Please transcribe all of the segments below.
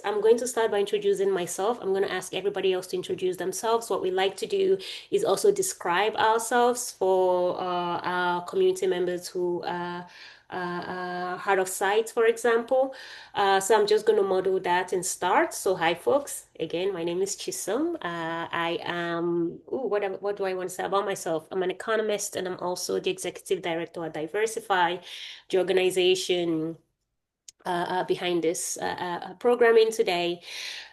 I'm going to start by introducing myself. I'm going to ask everybody else to introduce themselves. What we like to do is also describe ourselves for our community members who are hard of sight, for example. So I'm just going to model that and start. So hi, folks. Again, my name is Chisom. I am, what do I want to say about myself? I'm an economist and I'm also the executive director at Diversify, the organization behind this programming today.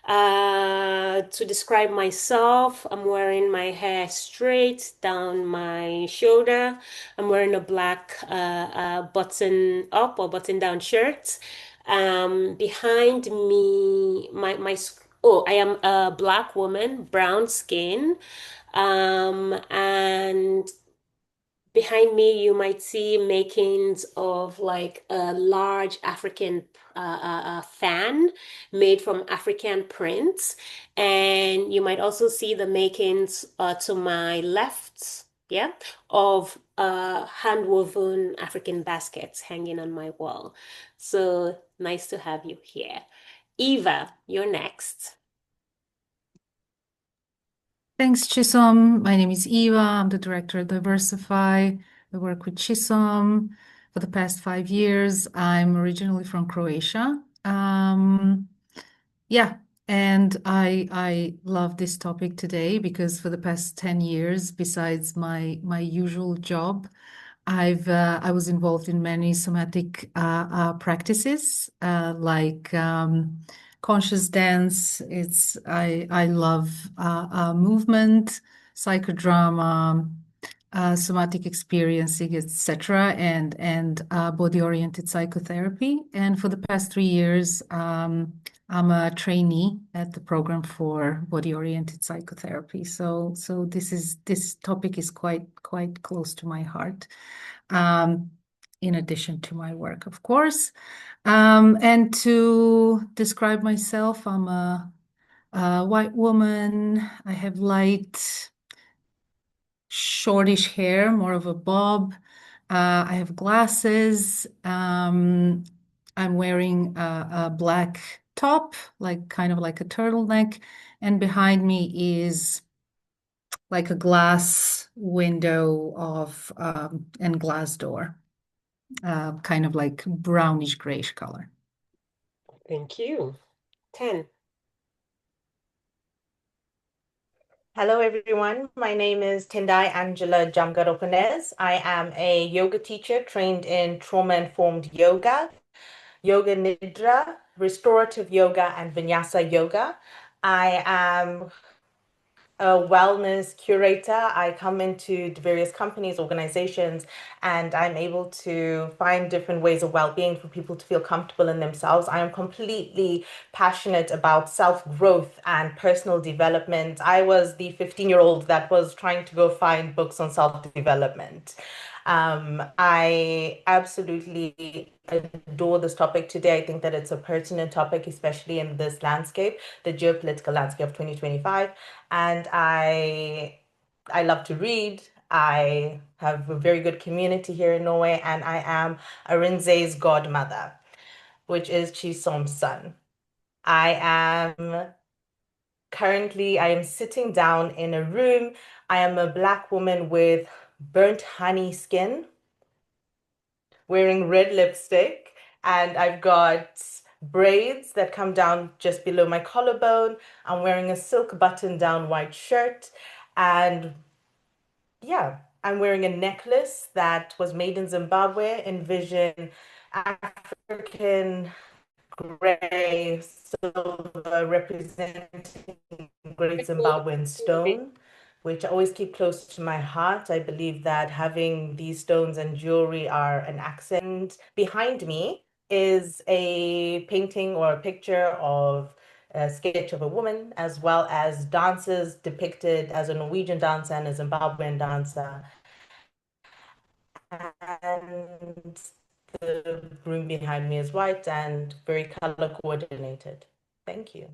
To describe myself, I'm wearing my hair straight down my shoulder. I'm wearing a black button up or button down shirt. Behind me, I am a black woman, brown skin. And behind me, you might see makings of like a large African fan made from African prints. And you might also see the makings to my left, yeah, of hand-woven African baskets hanging on my wall. So nice to have you here. Eva, you're next. Thanks, Chisom. My name is Eva. I'm the director of Diversify. I work with Chisom for the past 5 years. I'm originally from Croatia. Yeah, and I love this topic today because for the past 10 years, besides my usual job, I was involved in many somatic practices like conscious dance. I love movement, psychodrama, somatic experiencing, etc., and body-oriented psychotherapy. And for the past 3 years, I'm a trainee at the program for body-oriented psychotherapy. So this topic is quite close to my heart. Um, in addition to my work, of course. And to describe myself, I'm a white woman. I have light, shortish hair, more of a bob. I have glasses. I'm wearing a black top, like kind of like a turtleneck. And behind me is like a glass window of and glass door, kind of like brownish grayish color. Thank you. 10. Hello, everyone. My name is Tendai Angela Jamgaropanez. I am a yoga teacher trained in trauma-informed yoga, yoga nidra, restorative yoga, and vinyasa yoga. I am a wellness curator. I come into various companies, organizations, and I'm able to find different ways of well-being for people to feel comfortable in themselves. I am completely passionate about self-growth and personal development. I was the 15-year-old that was trying to go find books on self-development. I absolutely adore this topic today. I think that it's a pertinent topic, especially in this landscape, the geopolitical landscape of 2025. And I love to read. I have a very good community here in Norway, and I am Arinze's godmother, which is Chisom's son. I am I am sitting down in a room. I am a black woman with burnt honey skin, wearing red lipstick, and I've got braids that come down just below my collarbone. I'm wearing a silk button-down white shirt, and yeah, I'm wearing a necklace that was made in Zimbabwe. Envision African gray silver representing great Zimbabwean stone, which I always keep close to my heart. I believe that having these stones and jewelry are an accent. Behind me is a painting or a picture of a sketch of a woman, as well as dances depicted as a Norwegian dancer and a Zimbabwean dancer. And the room behind me is white and very color coordinated. Thank you.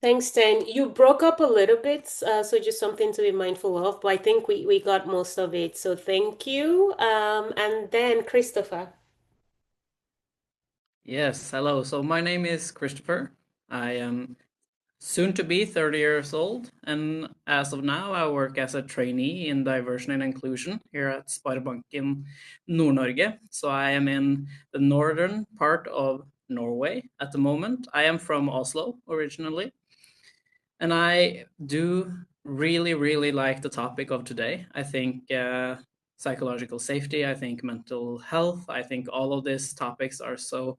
Thanks, Ten. You broke up a little bit, so just something to be mindful of, but I think we got most of it. So thank you. And then Christopher. Yes, hello. So my name is Christopher. I am soon to be 30 years old, and as of now, I work as a trainee in diversity and inclusion here at Sparebanken Nord-Norge. So I am in the northern part of Norway at the moment. I am from Oslo originally, and I do really, really like the topic of today. I think psychological safety, I think mental health, I think all of these topics are so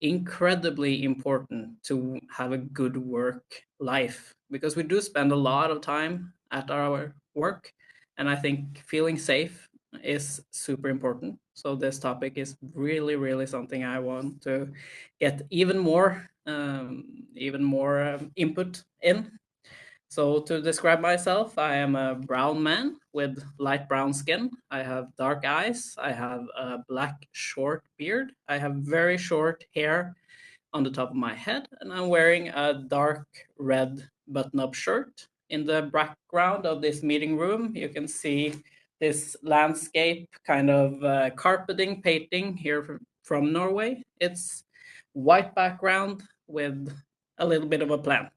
incredibly important to have a good work life, because we do spend a lot of time at our work, and I think feeling safe is super important. So this topic is really, really something I want to get even more input in. So to describe myself, I am a brown man with light brown skin. I have dark eyes. I have a black short beard. I have very short hair on the top of my head, and I'm wearing a dark red button-up shirt. In the background of this meeting room, you can see this landscape kind of carpeting painting here from Norway. It's white background with a little bit of a plant.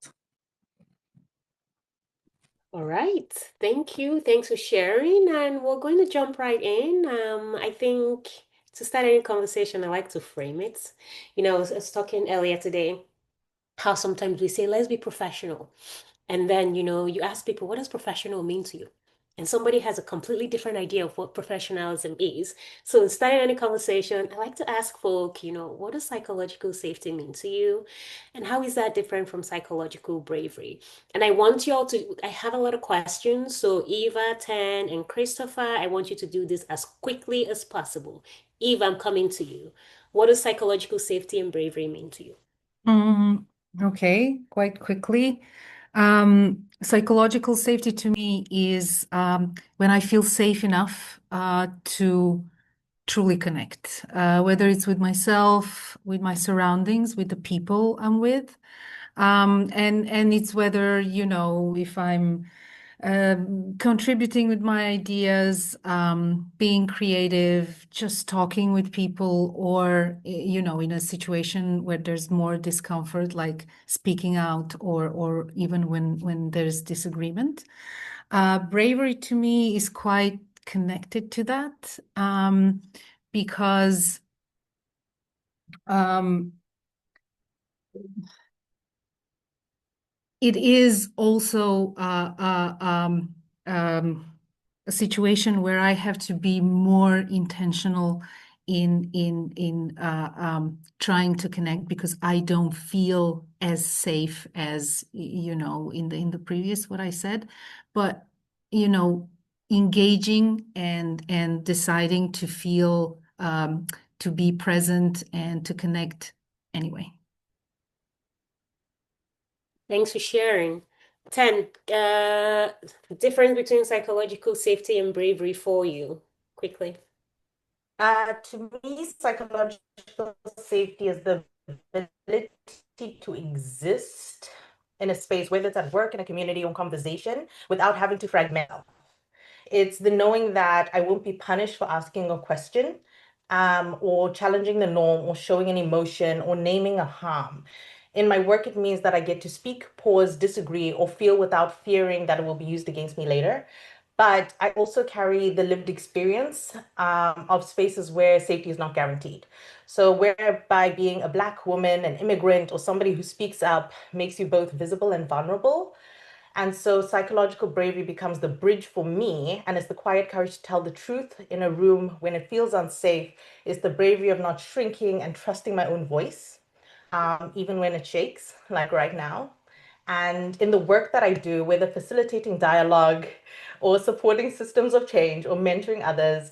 All right. Thank you. Thanks for sharing. And we're going to jump right in. I think to start any conversation, I like to frame it. I was talking earlier today how sometimes we say, let's be professional. And then, you ask people, what does professional mean to you? And somebody has a completely different idea of what professionalism is. So in starting any conversation, I like to ask folk, what does psychological safety mean to you? And how is that different from psychological bravery? And I want you all to, I have a lot of questions. So Eva, Tan, and Christopher, I want you to do this as quickly as possible. Eva, I'm coming to you. What does psychological safety and bravery mean to you? Okay, quite quickly. Psychological safety to me is when I feel safe enough to truly connect, whether it's with myself, with my surroundings, with the people I'm with. And it's whether, if I'm contributing with my ideas, being creative, just talking with people, or, in a situation where there's more discomfort, like speaking out, or even when there's disagreement. Bravery to me is quite connected to that, because um, it is also a situation where I have to be more intentional in trying to connect, because I don't feel as safe as in the previous what I said, but engaging and deciding to feel to be present and to connect anyway. Thanks for sharing. 10, difference between psychological safety and bravery for you, quickly. To me, psychological safety is the ability to exist in a space, whether it's at work, in a community, or conversation, without having to fragment. It's the knowing that I won't be punished for asking a question, or challenging the norm, or showing an emotion, or naming a harm. In my work, it means that I get to speak, pause, disagree, or feel without fearing that it will be used against me later. But I also carry the lived experience of spaces where safety is not guaranteed. So, whereby being a Black woman, an immigrant, or somebody who speaks up makes you both visible and vulnerable. And so psychological bravery becomes the bridge for me, and it's the quiet courage to tell the truth in a room when it feels unsafe. It's the bravery of not shrinking and trusting my own voice, even when it shakes, like right now. And in the work that I do, whether facilitating dialogue or supporting systems of change or mentoring others,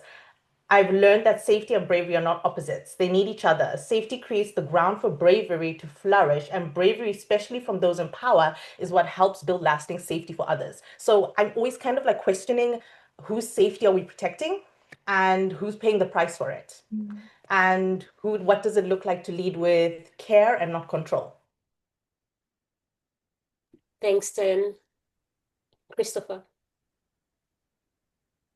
I've learned that safety and bravery are not opposites. They need each other. Safety creates the ground for bravery to flourish, and bravery, especially from those in power, is what helps build lasting safety for others. So I'm always kind of like questioning, whose safety are we protecting and who's paying the price for it? And what does it look like to lead with care and not control? Thanks, 10. Christopher.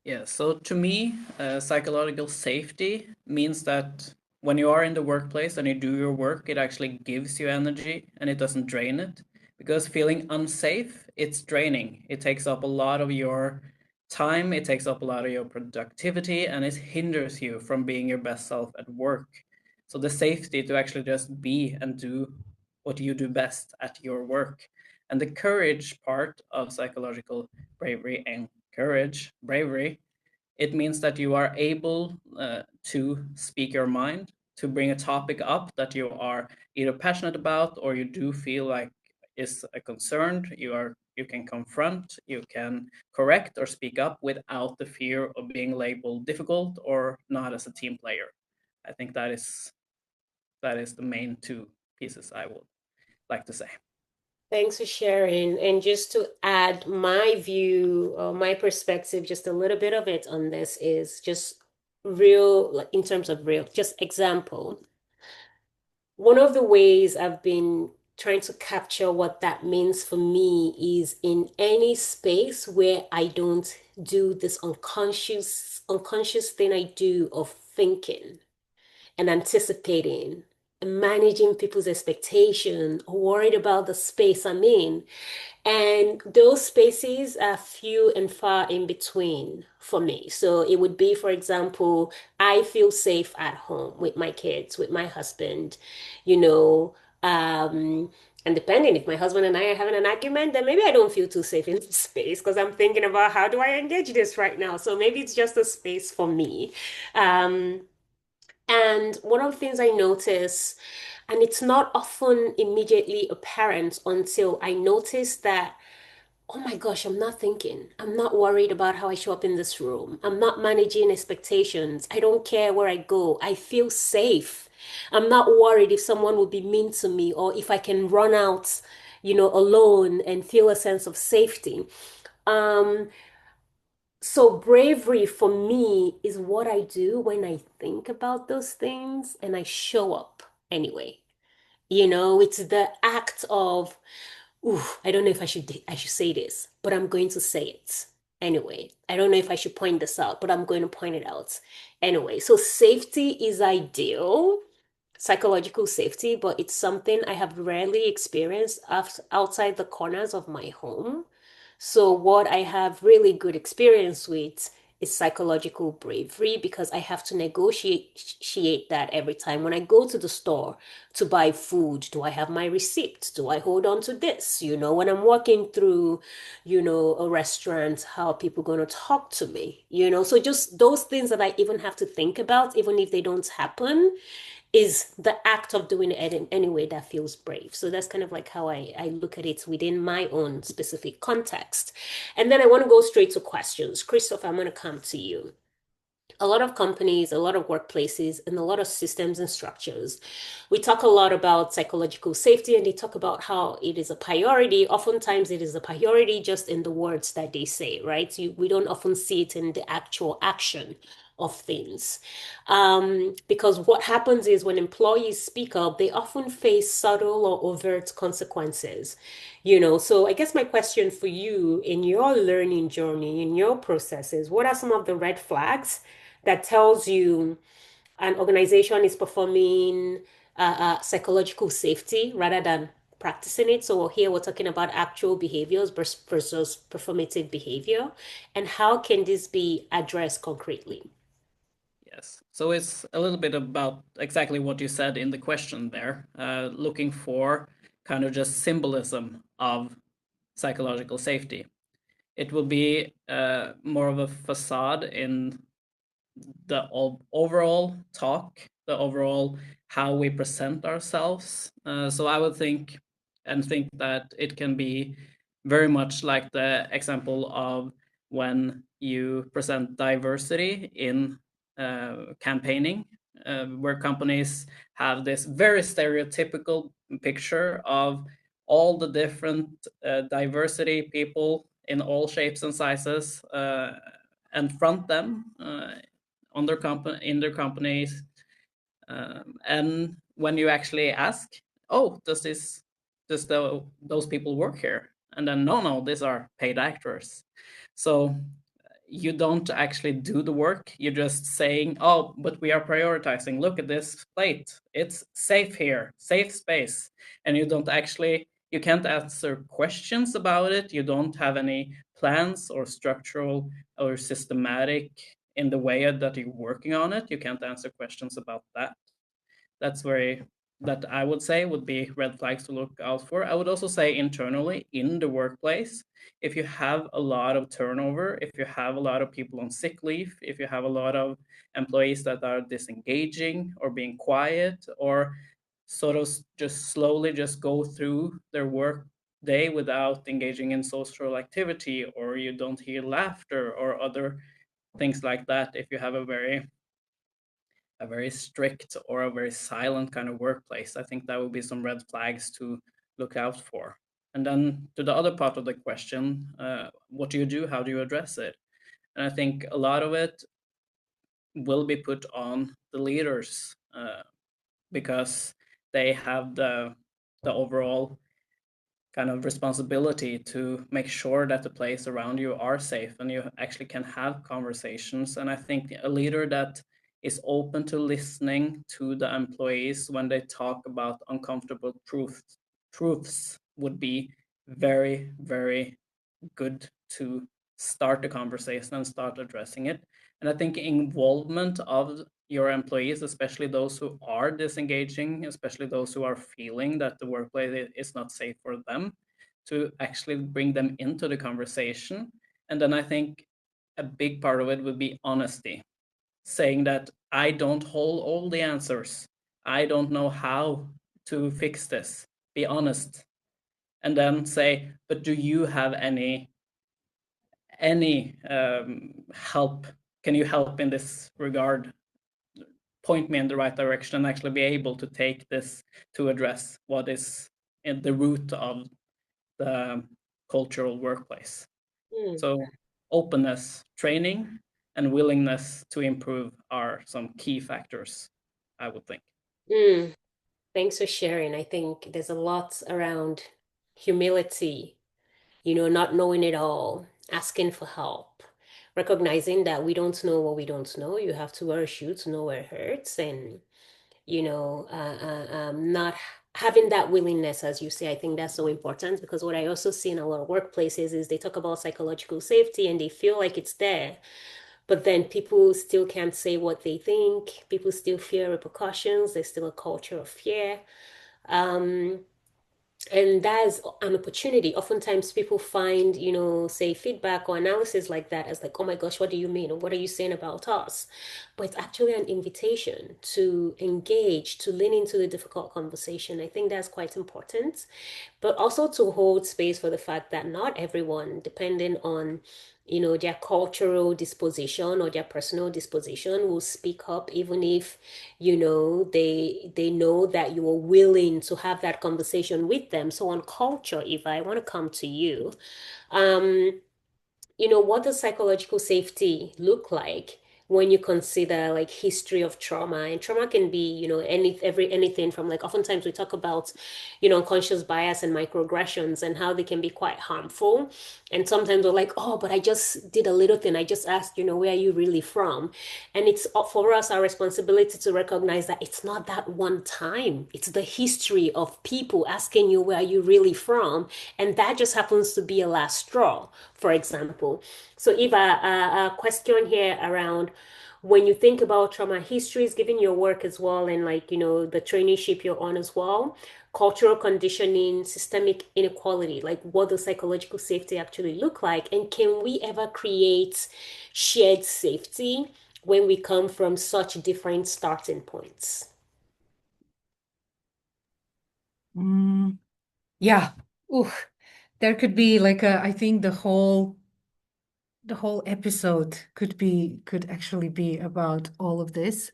Yeah, so to me, psychological safety means that when you are in the workplace and you do your work, it actually gives you energy and it doesn't drain it. Because feeling unsafe, it's draining. It takes up a lot of your time, it takes up a lot of your productivity, and it hinders you from being your best self at work. So the safety to actually just be and do what you do best at your work. And the courage part of psychological bravery and bravery, it means that you are able to speak your mind, to bring a topic up that you are either passionate about or you do feel like is a concern. You can confront, you can correct or speak up without the fear of being labeled difficult or not as a team player. I think that is the main two pieces I would like to say. Thanks for sharing. And just to add my view, my perspective, just a little bit of it on this is just real, like in terms of real, just example. One of the ways I've been trying to capture what that means for me is in any space where I don't do this unconscious thing I do of thinking and anticipating and managing people's expectation, worried about the space I'm in. And those spaces are few and far in between for me. So it would be, for example, I feel safe at home with my kids, with my husband, you know, and depending if my husband and I are having an argument, then maybe I don't feel too safe in this space because I'm thinking about how do I engage this right now. So maybe it's just a space for me. Um, and one of the things I notice, and it's not often immediately apparent until I notice that, oh my gosh, I'm not thinking. I'm not worried about how I show up in this room. I'm not managing expectations. I don't care where I go. I feel safe. I'm not worried if someone will be mean to me or if I can run out, alone and feel a sense of safety. Um, so bravery for me is what I do when I think about those things and I show up anyway. It's the act of, ooh, I don't know if I should say this, but I'm going to say it anyway. I don't know if I should point this out, but I'm going to point it out anyway. So safety is ideal, psychological safety, but it's something I have rarely experienced outside the corners of my home. So what I have really good experience with is psychological bravery because I have to negotiate that every time. When I go to the store to buy food, do I have my receipt? Do I hold on to this? When I'm walking through, a restaurant, how are people going to talk to me? So just those things that I even have to think about, even if they don't happen, is the act of doing it in any way that feels brave. So that's kind of like how I look at it within my own specific context. And then I want to go straight to questions. Christopher, I'm going to come to you. A lot of companies, a lot of workplaces, and a lot of systems and structures, we talk a lot about psychological safety and they talk about how it is a priority. Oftentimes, it is a priority just in the words that they say, right? We don't often see it in the actual action of things. Because what happens is when employees speak up, they often face subtle or overt consequences. So I guess my question for you in your learning journey, in your processes, what are some of the red flags that tells you an organization is performing psychological safety rather than practicing it? So here we're talking about actual behaviors versus performative behavior. And how can this be addressed concretely? Yes. So it's a little bit about exactly what you said in the question there, looking for kind of just symbolism of psychological safety. It will be more of a facade in the overall talk, the overall how we present ourselves. So I would think that it can be very much like the example of when you present diversity in campaigning, where companies have this very stereotypical picture of all the different diversity people in all shapes and sizes, and front them on their in their companies. And when you actually ask, oh, does those people work here? And then no, these are paid actors. So you don't actually do the work. You're just saying, oh, but we are prioritizing. Look at this plate. It's safe here, safe space. And you can't answer questions about it. You don't have any plans or structural or systematic in the way that you're working on it. You can't answer questions about that. That's that I would say would be red flags to look out for. I would also say internally in the workplace, if you have a lot of turnover, if you have a lot of people on sick leave, if you have a lot of employees that are disengaging or being quiet or sort of just slowly just go through their work day without engaging in social activity, or you don't hear laughter or other things like that, if you have a very strict or a very silent kind of workplace, I think that would be some red flags to look out for. And then to the other part of the question, what do you do? How do you address it? And I think a lot of it will be put on the leaders because they have the overall kind of responsibility to make sure that the place around you are safe and you actually can have conversations. And I think a leader that is open to listening to the employees when they talk about uncomfortable truths would be very, very good to start the conversation and start addressing it. And I think involvement of your employees, especially those who are disengaging, especially those who are feeling that the workplace is not safe for them, to actually bring them into the conversation. And then I think a big part of it would be honesty, saying that I don't hold all the answers. I don't know how to fix this. Be honest. And then say, but do you have any help? Can you help in this regard? Point me in the right direction and actually be able to take this to address what is in the root of the cultural workplace. So openness, training, and willingness to improve are some key factors, I would think. Thanks for sharing. I think there's a lot around humility, not knowing it all, asking for help, recognizing that we don't know what we don't know. You have to wear a shoe to know where it hurts, and not having that willingness, as you say. I think that's so important, because what I also see in a lot of workplaces is they talk about psychological safety and they feel like it's there, but then people still can't say what they think. People still fear repercussions. There's still a culture of fear. Um, and that is an opportunity. Oftentimes people find, say feedback or analysis like that as like, oh my gosh, what do you mean? Or what are you saying about us? But it's actually an invitation to engage, to lean into the difficult conversation. I think that's quite important, but also to hold space for the fact that not everyone, depending on their cultural disposition or their personal disposition, will speak up, even if they know that you are willing to have that conversation with them. So on culture, if I want to come to you, um what does psychological safety look like when you consider like history of trauma? And trauma can be, anything from, like, oftentimes we talk about, unconscious bias and microaggressions and how they can be quite harmful. And sometimes we're like, oh, but I just did a little thing. I just asked, where are you really from? And it's for us, our responsibility to recognize that it's not that one time. It's the history of people asking you, where are you really from? And that just happens to be a last straw, for example. So Eva, a question here around, when you think about trauma histories, given your work as well, and like, the traineeship you're on as well, cultural conditioning, systemic inequality, like what does psychological safety actually look like? And can we ever create shared safety when we come from such different starting points? Yeah. Ooh, there could be like I think the whole episode could actually be about all of this.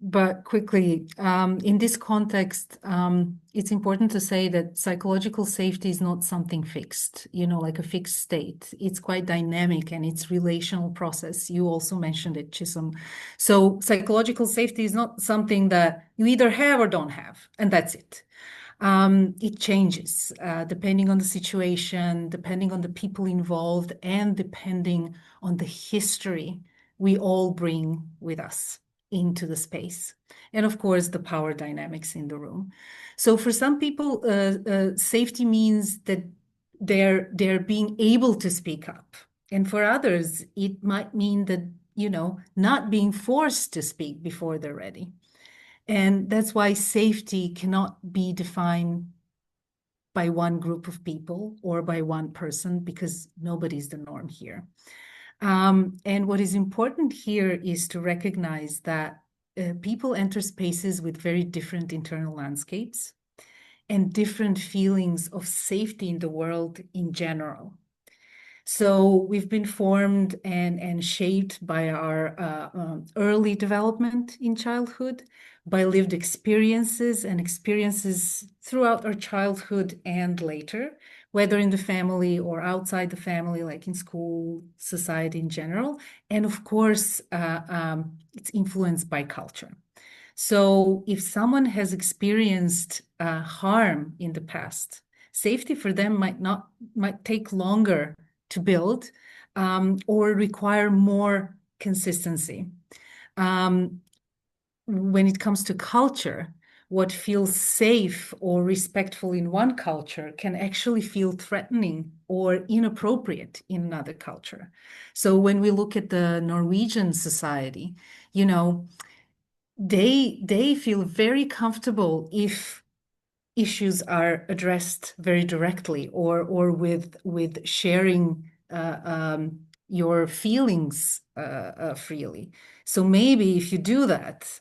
But quickly, in this context, it's important to say that psychological safety is not something fixed, like a fixed state. It's quite dynamic and it's relational process. You also mentioned it, Chisholm. So psychological safety is not something that you either have or don't have, and that's it. It changes depending on the situation, depending on the people involved, and depending on the history we all bring with us into the space. And of course, the power dynamics in the room. So for some people, safety means that they're being able to speak up. And for others, it might mean that, not being forced to speak before they're ready. And that's why safety cannot be defined by one group of people or by one person, because nobody's the norm here. And what is important here is to recognize that people enter spaces with very different internal landscapes and different feelings of safety in the world in general. So we've been formed and shaped by our early development in childhood, by lived experiences and experiences throughout our childhood and later, whether in the family or outside the family, like in school, society in general. And of course, it's influenced by culture. So if someone has experienced harm in the past, safety for them might take longer to build or require more consistency. When it comes to culture, what feels safe or respectful in one culture can actually feel threatening or inappropriate in another culture. So when we look at the Norwegian society, they feel very comfortable if issues are addressed very directly or with sharing your feelings freely. So maybe if you do that,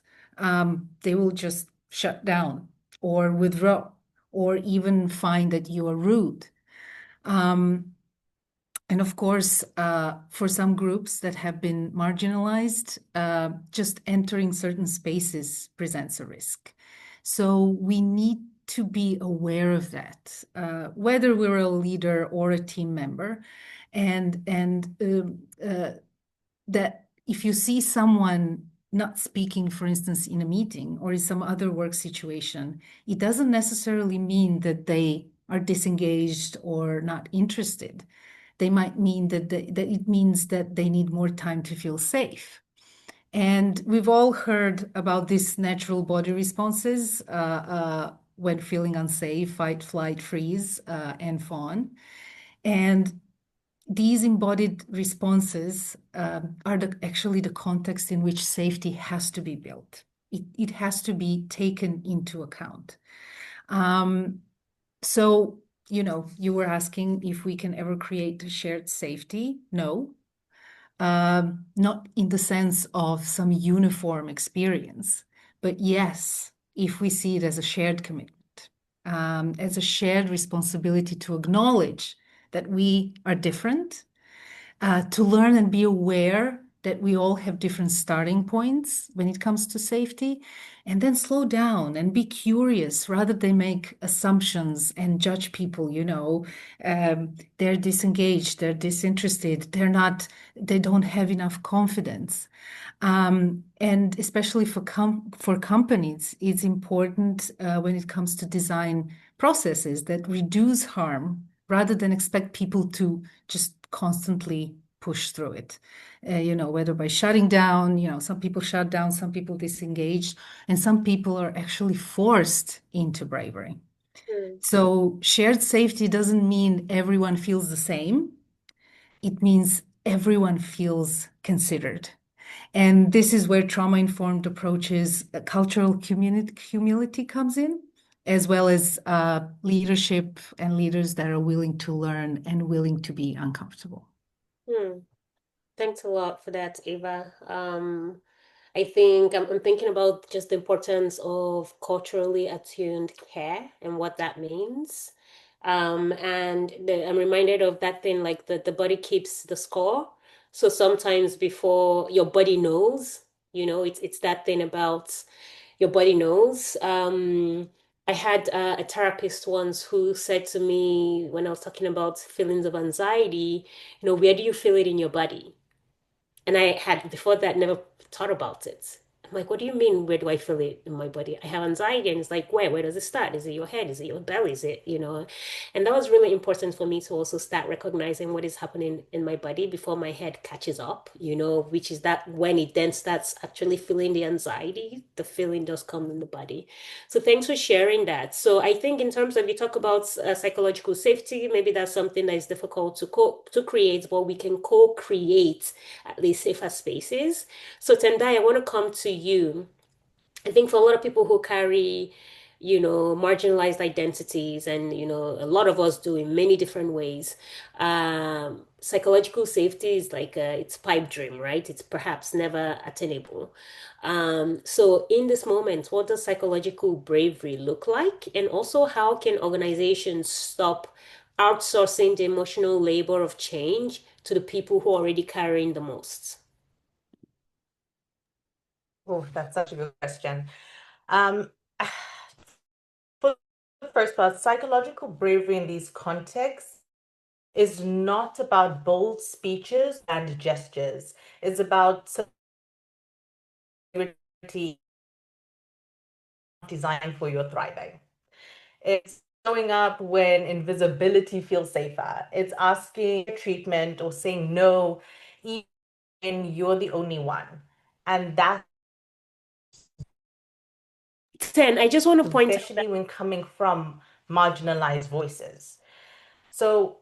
they will just shut down or withdraw or even find that you are rude. And of course, for some groups that have been marginalized, just entering certain spaces presents a risk. So we need to be aware of that, whether we're a leader or a team member, and that if you see someone not speaking, for instance, in a meeting or in some other work situation, it doesn't necessarily mean that they are disengaged or not interested. They might mean that it means that they need more time to feel safe. And we've all heard about these natural body responses when feeling unsafe: fight, flight, freeze, and fawn. And these embodied responses are actually the context in which safety has to be built. It has to be taken into account. So, you were asking if we can ever create shared safety. No, not in the sense of some uniform experience, but yes, if we see it as a shared commitment, as a shared responsibility to acknowledge that we are different, to learn and be aware that we all have different starting points when it comes to safety, and then slow down and be curious rather than make assumptions and judge people. They're disengaged, they're disinterested, they don't have enough confidence. And especially for companies, it's important when it comes to design processes that reduce harm rather than expect people to just constantly push through it. Whether by shutting down, some people shut down, some people disengage, and some people are actually forced into bravery. Mm. So shared safety doesn't mean everyone feels the same. It means everyone feels considered. And this is where trauma-informed approaches, cultural humility comes in, as well as leadership and leaders that are willing to learn and willing to be uncomfortable. Hmm. Thanks a lot for that, Eva. I think I'm thinking about just the importance of culturally attuned care and what that means. And I'm reminded of that thing like the body keeps the score. So sometimes before your body knows, it's that thing about your body knows. I had a therapist once who said to me when I was talking about feelings of anxiety, where do you feel it in your body? And I had before that never thought about it. I'm like, what do you mean? Where do I feel it in my body? I have anxiety. And it's like, where? Where does it start? Is it your head? Is it your belly? Is it, you know? And that was really important for me to also start recognizing what is happening in my body before my head catches up, you know, which is that when it then starts actually feeling the anxiety, the feeling does come in the body. So thanks for sharing that. So I think in terms of you talk about psychological safety, maybe that's something that is difficult to create, but we can co-create at least safer spaces. So Tendai, I want to come to you. I think for a lot of people who carry, you know, marginalized identities, and, you know, a lot of us do in many different ways, psychological safety is like it's pipe dream, right? It's perhaps never attainable. So in this moment, what does psychological bravery look like? And also, how can organizations stop outsourcing the emotional labor of change to the people who are already carrying the most? Oh, that's such a good question. Um, for the first part, psychological bravery in these contexts is not about bold speeches and gestures. It's about security designed for your thriving. It's showing up when invisibility feels safer. It's asking for treatment or saying no, even when you're the only one. And that's 10, I just want to point out that especially when coming from marginalized voices. So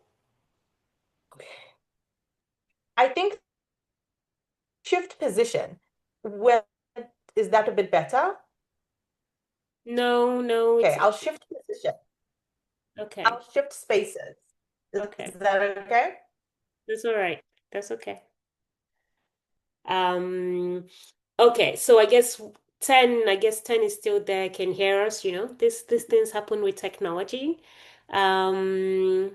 I think shift position. Well, is that a bit better? no, Okay, it's I'll shift position. okay. I'll shift spaces. Is Okay. that okay? That's all right. That's okay. Um, okay, so I guess 10 is still there, can hear us, you know. These things happen with technology. Um,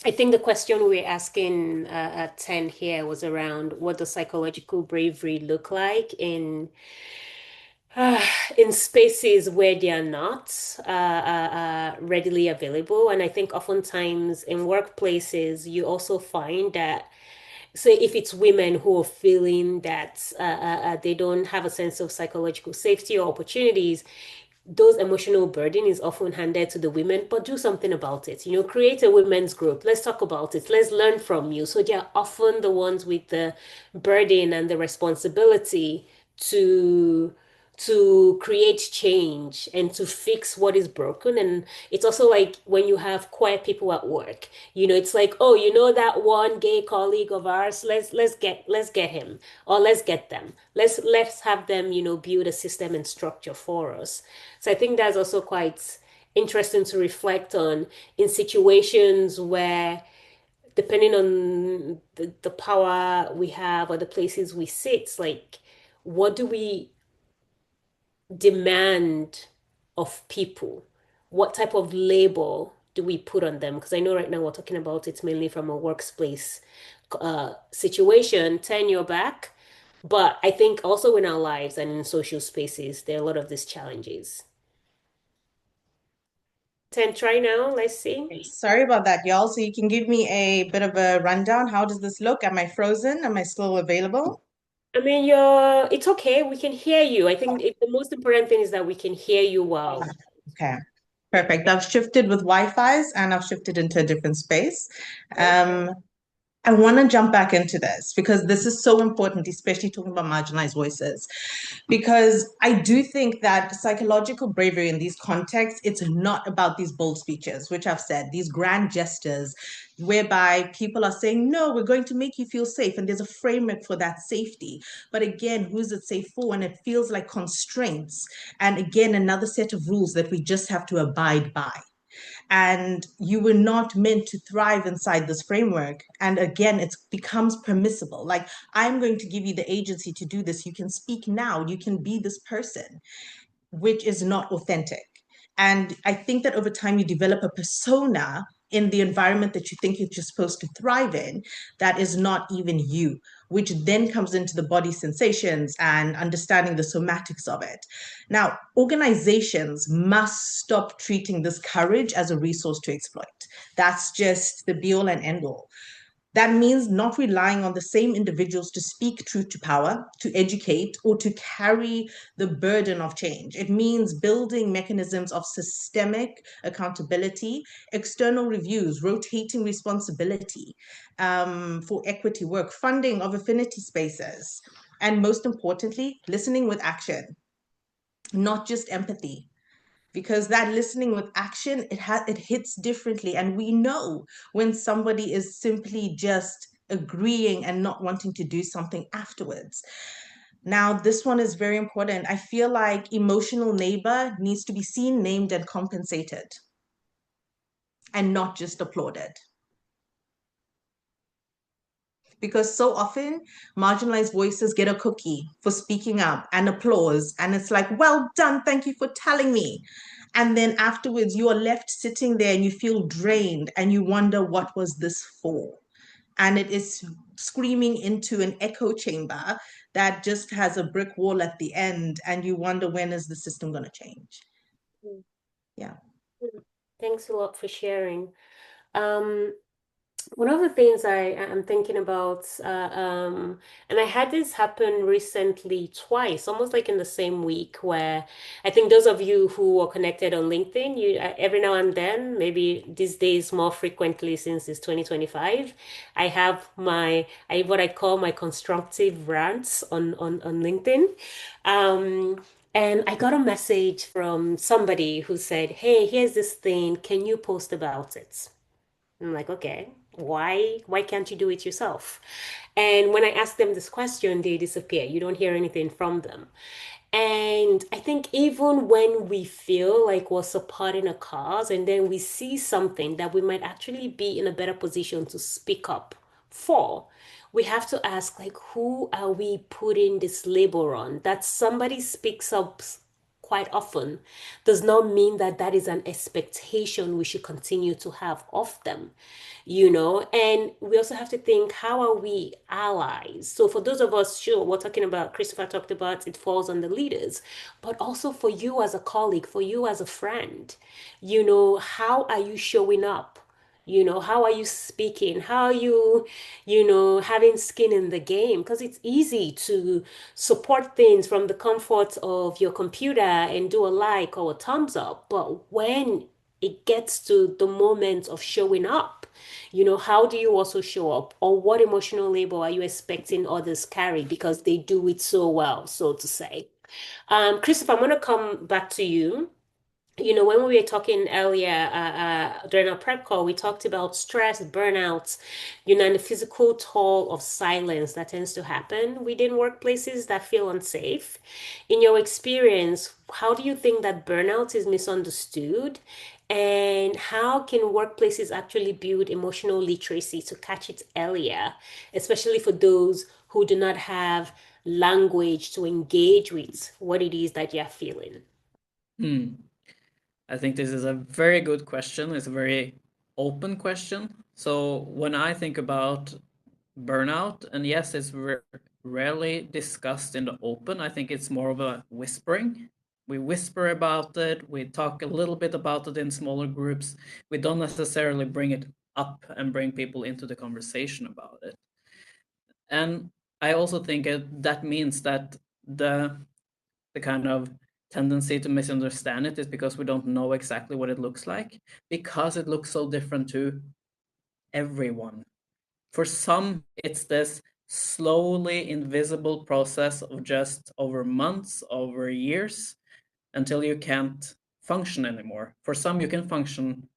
I think the question we were asking at 10 here was around what does psychological bravery look like uh, in spaces where they are not readily available. And I think oftentimes in workplaces, you also find that, say, if it's women who are feeling that they don't have a sense of psychological safety or opportunities, those emotional burden is often handed to the women, but do something about it. You know, create a women's group. Let's talk about it. Let's learn from you. So they're often the ones with the burden and the responsibility to create change and to fix what is broken. And it's also like when you have queer people at work, you know, it's like, oh, you know, that one gay colleague of ours, let's get him, or let's get them. Let's have them, you know, build a system and structure for us. So I think that's also quite interesting to reflect on in situations where, depending on the power we have or the places we sit, like, what do we demand of people? What type of label do we put on them? Because I know right now we're talking about it mainly from a workplace situation, 10 year back. But I think also in our lives and in social spaces, there are a lot of these challenges. 10, try now. Let's see. Okay, sorry about that, y'all. So you can give me a bit of a rundown. How does this look? Am I frozen? Am I still available? I mean, it's okay. We can hear you. I think the most important thing is that we can hear you well. Okay, Yeah. perfect. I've shifted with Wi-Fi's and I've shifted into a different space. Um, I want to jump back into this because this is so important, especially talking about marginalized voices. Because I do think that psychological bravery in these contexts, it's not about these bold speeches, which I've said, these grand gestures, whereby people are saying, no, we're going to make you feel safe. And there's a framework for that safety. But again, who's it safe for? And it feels like constraints. And again, another set of rules that we just have to abide by, and you were not meant to thrive inside this framework. And again, it becomes permissible, like, I'm going to give you the agency to do this, you can speak now, you can be this person, which is not authentic. And I think that over time you develop a persona in the environment that you think you're just supposed to thrive in, that is not even you, which then comes into the body sensations and understanding the somatics of it. Now, organizations must stop treating this courage as a resource to exploit. That's just the be all and end all. That means not relying on the same individuals to speak truth to power, to educate, or to carry the burden of change. It means building mechanisms of systemic accountability, external reviews, rotating responsibility for equity work, funding of affinity spaces, and most importantly, listening with action, not just empathy, because that listening with action, it hits differently. And we know when somebody is simply just agreeing and not wanting to do something afterwards. Now, this one is very important. I feel like emotional labor needs to be seen, named, and compensated, and not just applauded. Because so often marginalized voices get a cookie for speaking up and applause, and it's like, well done, thank you for telling me. And then afterwards you are left sitting there and you feel drained and you wonder, what was this for? And it is screaming into an echo chamber that just has a brick wall at the end, and you wonder, when is the system going to change? Yeah. Thanks a lot for sharing. Um, One of the things I am thinking about, and I had this happen recently twice, almost like in the same week, where I think those of you who are connected on LinkedIn, you every now and then, maybe these days more frequently since it's 2025, I have what I call my constructive rants on LinkedIn. And I got a message from somebody who said, "Hey, here's this thing. Can you post about it?" I'm like, okay, why can't you do it yourself? And when I ask them this question, they disappear. You don't hear anything from them. And I think even when we feel like we're supporting a cause and then we see something that we might actually be in a better position to speak up for, we have to ask, like, who are we putting this label on? That somebody speaks up quite often does not mean that that is an expectation we should continue to have of them, you know. And we also have to think, how are we allies? So for those of us, sure, we're talking about, Christopher talked about, it falls on the leaders, but also for you as a colleague, for you as a friend, you know, how are you showing up? You know, how are you speaking? How are you, you know, having skin in the game? Because it's easy to support things from the comfort of your computer and do a like or a thumbs up. But when it gets to the moment of showing up, you know, how do you also show up? Or what emotional labor are you expecting others carry because they do it so well, so to say? Christopher, I'm going to come back to you. You know, when we were talking earlier during our prep call, we talked about stress, burnouts, you know, and the physical toll of silence that tends to happen within workplaces that feel unsafe. In your experience, how do you think that burnout is misunderstood? And how can workplaces actually build emotional literacy to catch it earlier, especially for those who do not have language to engage with what it is that you're feeling? Hmm. I think this is a very good question. It's a very open question. So when I think about burnout, and yes, it's rarely discussed in the open. I think it's more of a whispering. We whisper about it. We talk a little bit about it in smaller groups. We don't necessarily bring it up and bring people into the conversation about it. And I also think that means that the kind of tendency to misunderstand it is because we don't know exactly what it looks like, because it looks so different to everyone. For some, it's this slowly invisible process of just over months, over years, until you can't function anymore. For some, you can function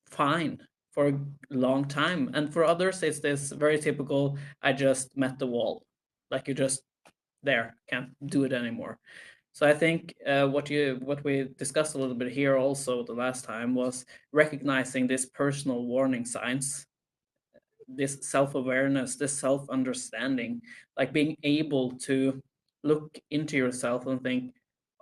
fine for a long time. And for others, it's this very typical, I just met the wall. Like you just there, can't do it anymore. So I think what we discussed a little bit here also the last time was recognizing these personal warning signs, this self-awareness, this self-understanding, like being able to look into yourself and think,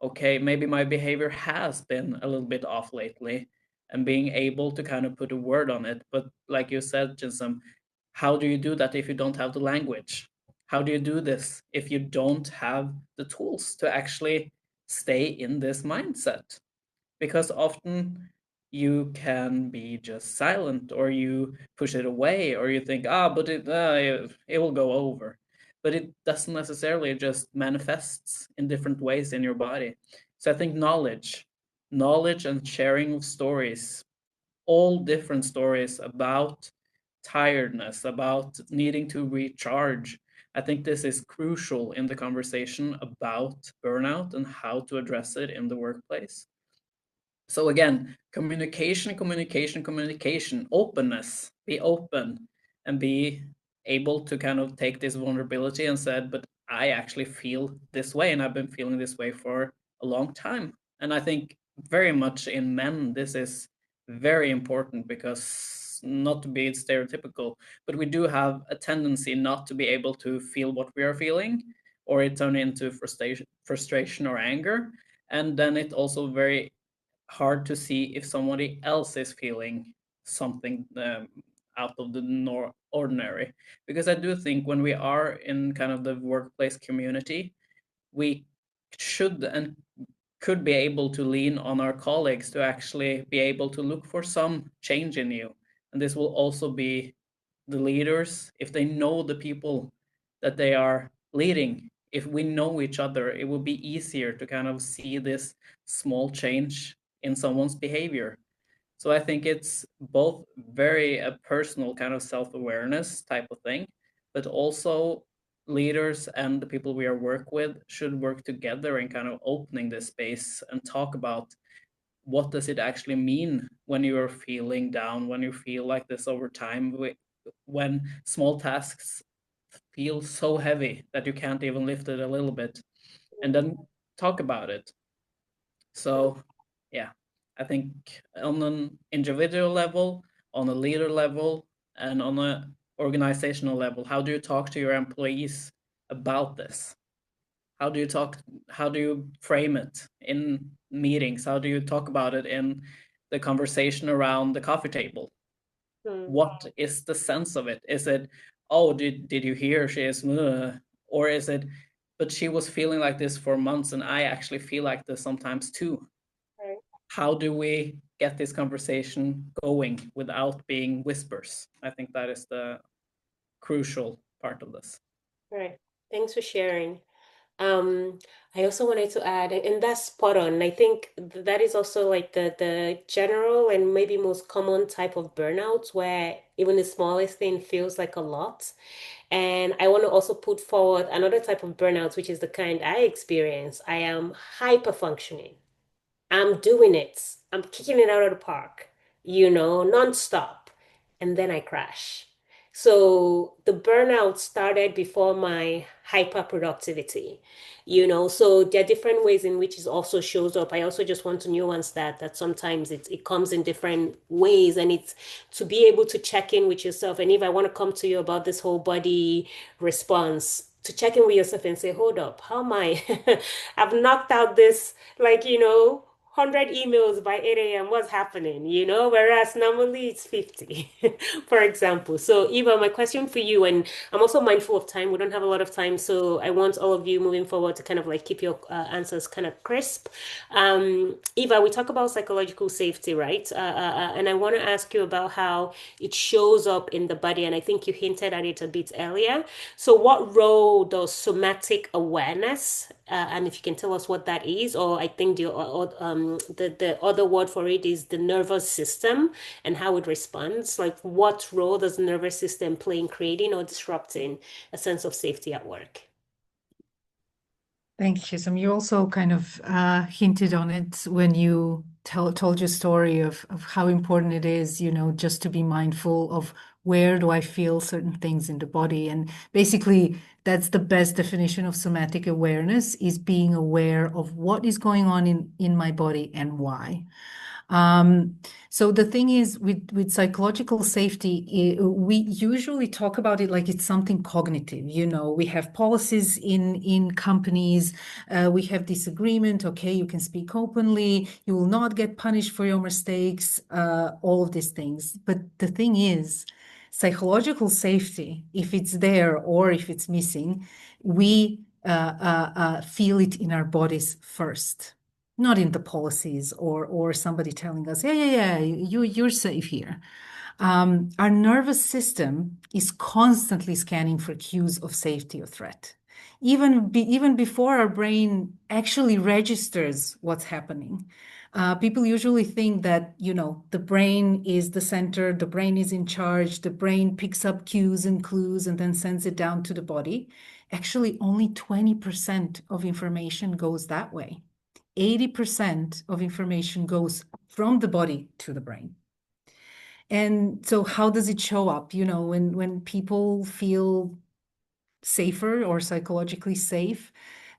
okay, maybe my behavior has been a little bit off lately, and being able to kind of put a word on it. But like you said, Jinsam, how do you do that if you don't have the language? How do you do this if you don't have the tools to actually stay in this mindset? Because often you can be just silent, or you push it away, or you think, but it will go over. But it doesn't necessarily, just manifests in different ways in your body. So I think knowledge and sharing of stories, all different stories about tiredness, about needing to recharge. I think this is crucial in the conversation about burnout and how to address it in the workplace. So again, communication, openness, be open and be able to kind of take this vulnerability and said, but I actually feel this way and I've been feeling this way for a long time. And I think very much in men, this is very important, because not to be stereotypical, but we do have a tendency not to be able to feel what we are feeling, or it turns into frustration or anger. And then it also very hard to see if somebody else is feeling something out of the ordinary. Because I do think when we are in kind of the workplace community, we should and could be able to lean on our colleagues to actually be able to look for some change in you. And this will also be the leaders, if they know the people that they are leading. If we know each other, it will be easier to kind of see this small change in someone's behavior. So I think it's both very a personal kind of self-awareness type of thing, but also leaders and the people we are work with should work together in kind of opening this space and talk about what does it actually mean when you are feeling down, when you feel like this over time, when small tasks feel so heavy that you can't even lift it a little bit, and then talk about it. So yeah, I think on an individual level, on a leader level, and on an organizational level, how do you talk to your employees about this? How do you talk? How do you frame it in meetings? How do you talk about it in the conversation around the coffee table? What is the sense of it? Is it, oh, did you hear she is, or is it, but she was feeling like this for months, and I actually feel like this sometimes too. Right. How do we get this conversation going without being whispers? I think that is the crucial part of this. Right. Thanks for sharing. Um, I also wanted to add, and that's spot on. I think that is also like the general and maybe most common type of burnout where even the smallest thing feels like a lot. And I want to also put forward another type of burnout, which is the kind I experience. I am hyper functioning. I'm doing it. I'm kicking it out of the park, nonstop. And then I crash. So the burnout started before my hyper productivity, so there are different ways in which it also shows up. I also just want to nuance that sometimes it comes in different ways, and it's to be able to check in with yourself. And if I want to come to you about this whole body response, to check in with yourself and say, hold up, how am I? I've knocked out this, like, 100 emails by 8 a.m. What's happening, Whereas normally it's 50, for example. So, Eva, my question for you, and I'm also mindful of time. We don't have a lot of time. So, I want all of you moving forward to kind of like keep your answers kind of crisp. Eva, we talk about psychological safety, right? And I want to ask you about how it shows up in the body. And I think you hinted at it a bit earlier. So, what role does somatic awareness, and if you can tell us what that is, or I think the other word for it is the nervous system and how it responds. Like, what role does the nervous system play in creating or disrupting a sense of safety at work? Thank you, Shizam. You also kind of hinted on it when you told your story of how important it is, just to be mindful of where do I feel certain things in the body. And basically, that's the best definition of somatic awareness, is being aware of what is going on in my body and why. So the thing is, with psychological safety, we usually talk about it like it's something cognitive. We have policies in companies. We have disagreement. Okay, you can speak openly. You will not get punished for your mistakes. All of these things. But the thing is, psychological safety, if it's there or if it's missing, we feel it in our bodies first. not in the policies or somebody telling us, yeah, you're safe here. Our nervous system is constantly scanning for cues of safety or threat. Even before our brain actually registers what's happening. People usually think that, the brain is the center, the brain is in charge, the brain picks up cues and clues and then sends it down to the body. Actually, only 20% of information goes that way. 80% of information goes from the body to the brain. And so how does it show up? When people feel safer or psychologically safe,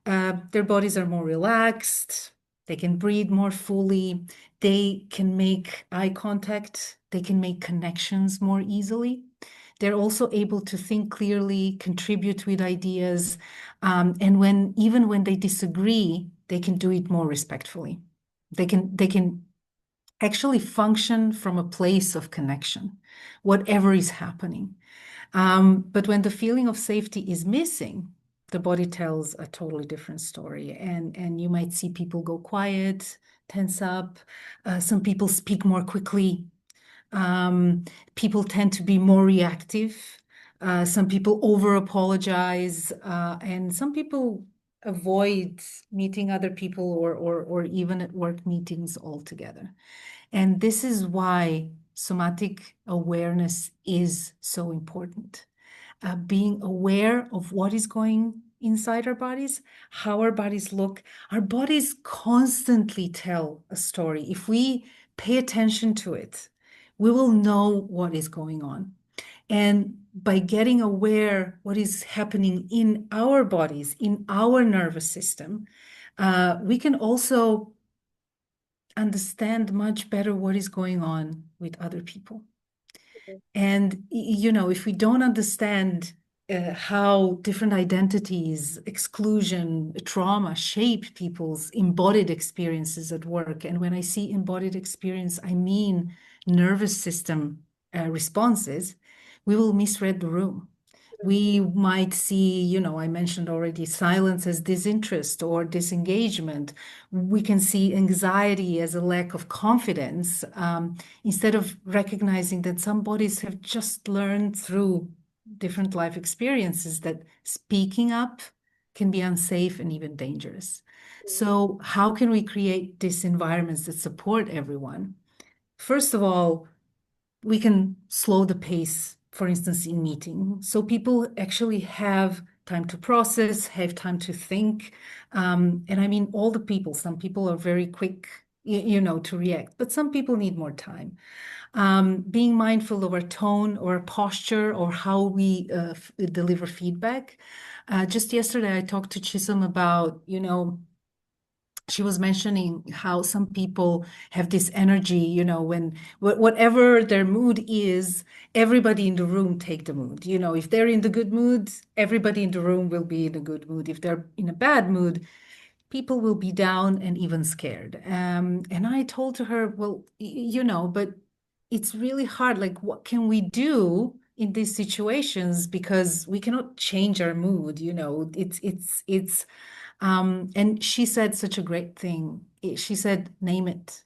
their bodies are more relaxed, they can breathe more fully, they can make eye contact, they can make connections more easily. They're also able to think clearly, contribute with ideas, and even when they disagree, they can do it more respectfully. They can actually function from a place of connection, whatever is happening. But when the feeling of safety is missing, the body tells a totally different story. And you might see people go quiet, tense up. Some people speak more quickly. People tend to be more reactive. Some people over apologize. And some people avoid meeting other people or even at work meetings altogether. And this is why somatic awareness is so important. Being aware of what is going inside our bodies, how our bodies look. Our bodies constantly tell a story. If we pay attention to it, we will know what is going on. And by getting aware what is happening in our bodies, in our nervous system, we can also understand much better what is going on with other people. And, if we don't understand how different identities, exclusion, trauma shape people's embodied experiences at work. And when I see embodied experience, I mean nervous system responses, we will misread the room. We might see, I mentioned already silence as disinterest or disengagement. We can see anxiety as a lack of confidence, instead of recognizing that some bodies have just learned through different life experiences that speaking up can be unsafe and even dangerous. So how can we create these environments that support everyone? First of all, we can slow the pace, for instance, in meeting. So people actually have time to process, have time to think. And I mean, all the people, some people are very quick, to react, but some people need more time. Being mindful of our tone or posture or how we deliver feedback. Just yesterday, I talked to Chisholm about, she was mentioning how some people have this energy, when whatever their mood is, everybody in the room take the mood. If they're in the good mood, everybody in the room will be in a good mood. If they're in a bad mood, people will be down and even scared. And I told to her, well, but it's really hard. Like, what can we do in these situations? Because we cannot change our mood. And she said such a great thing. She said, name it.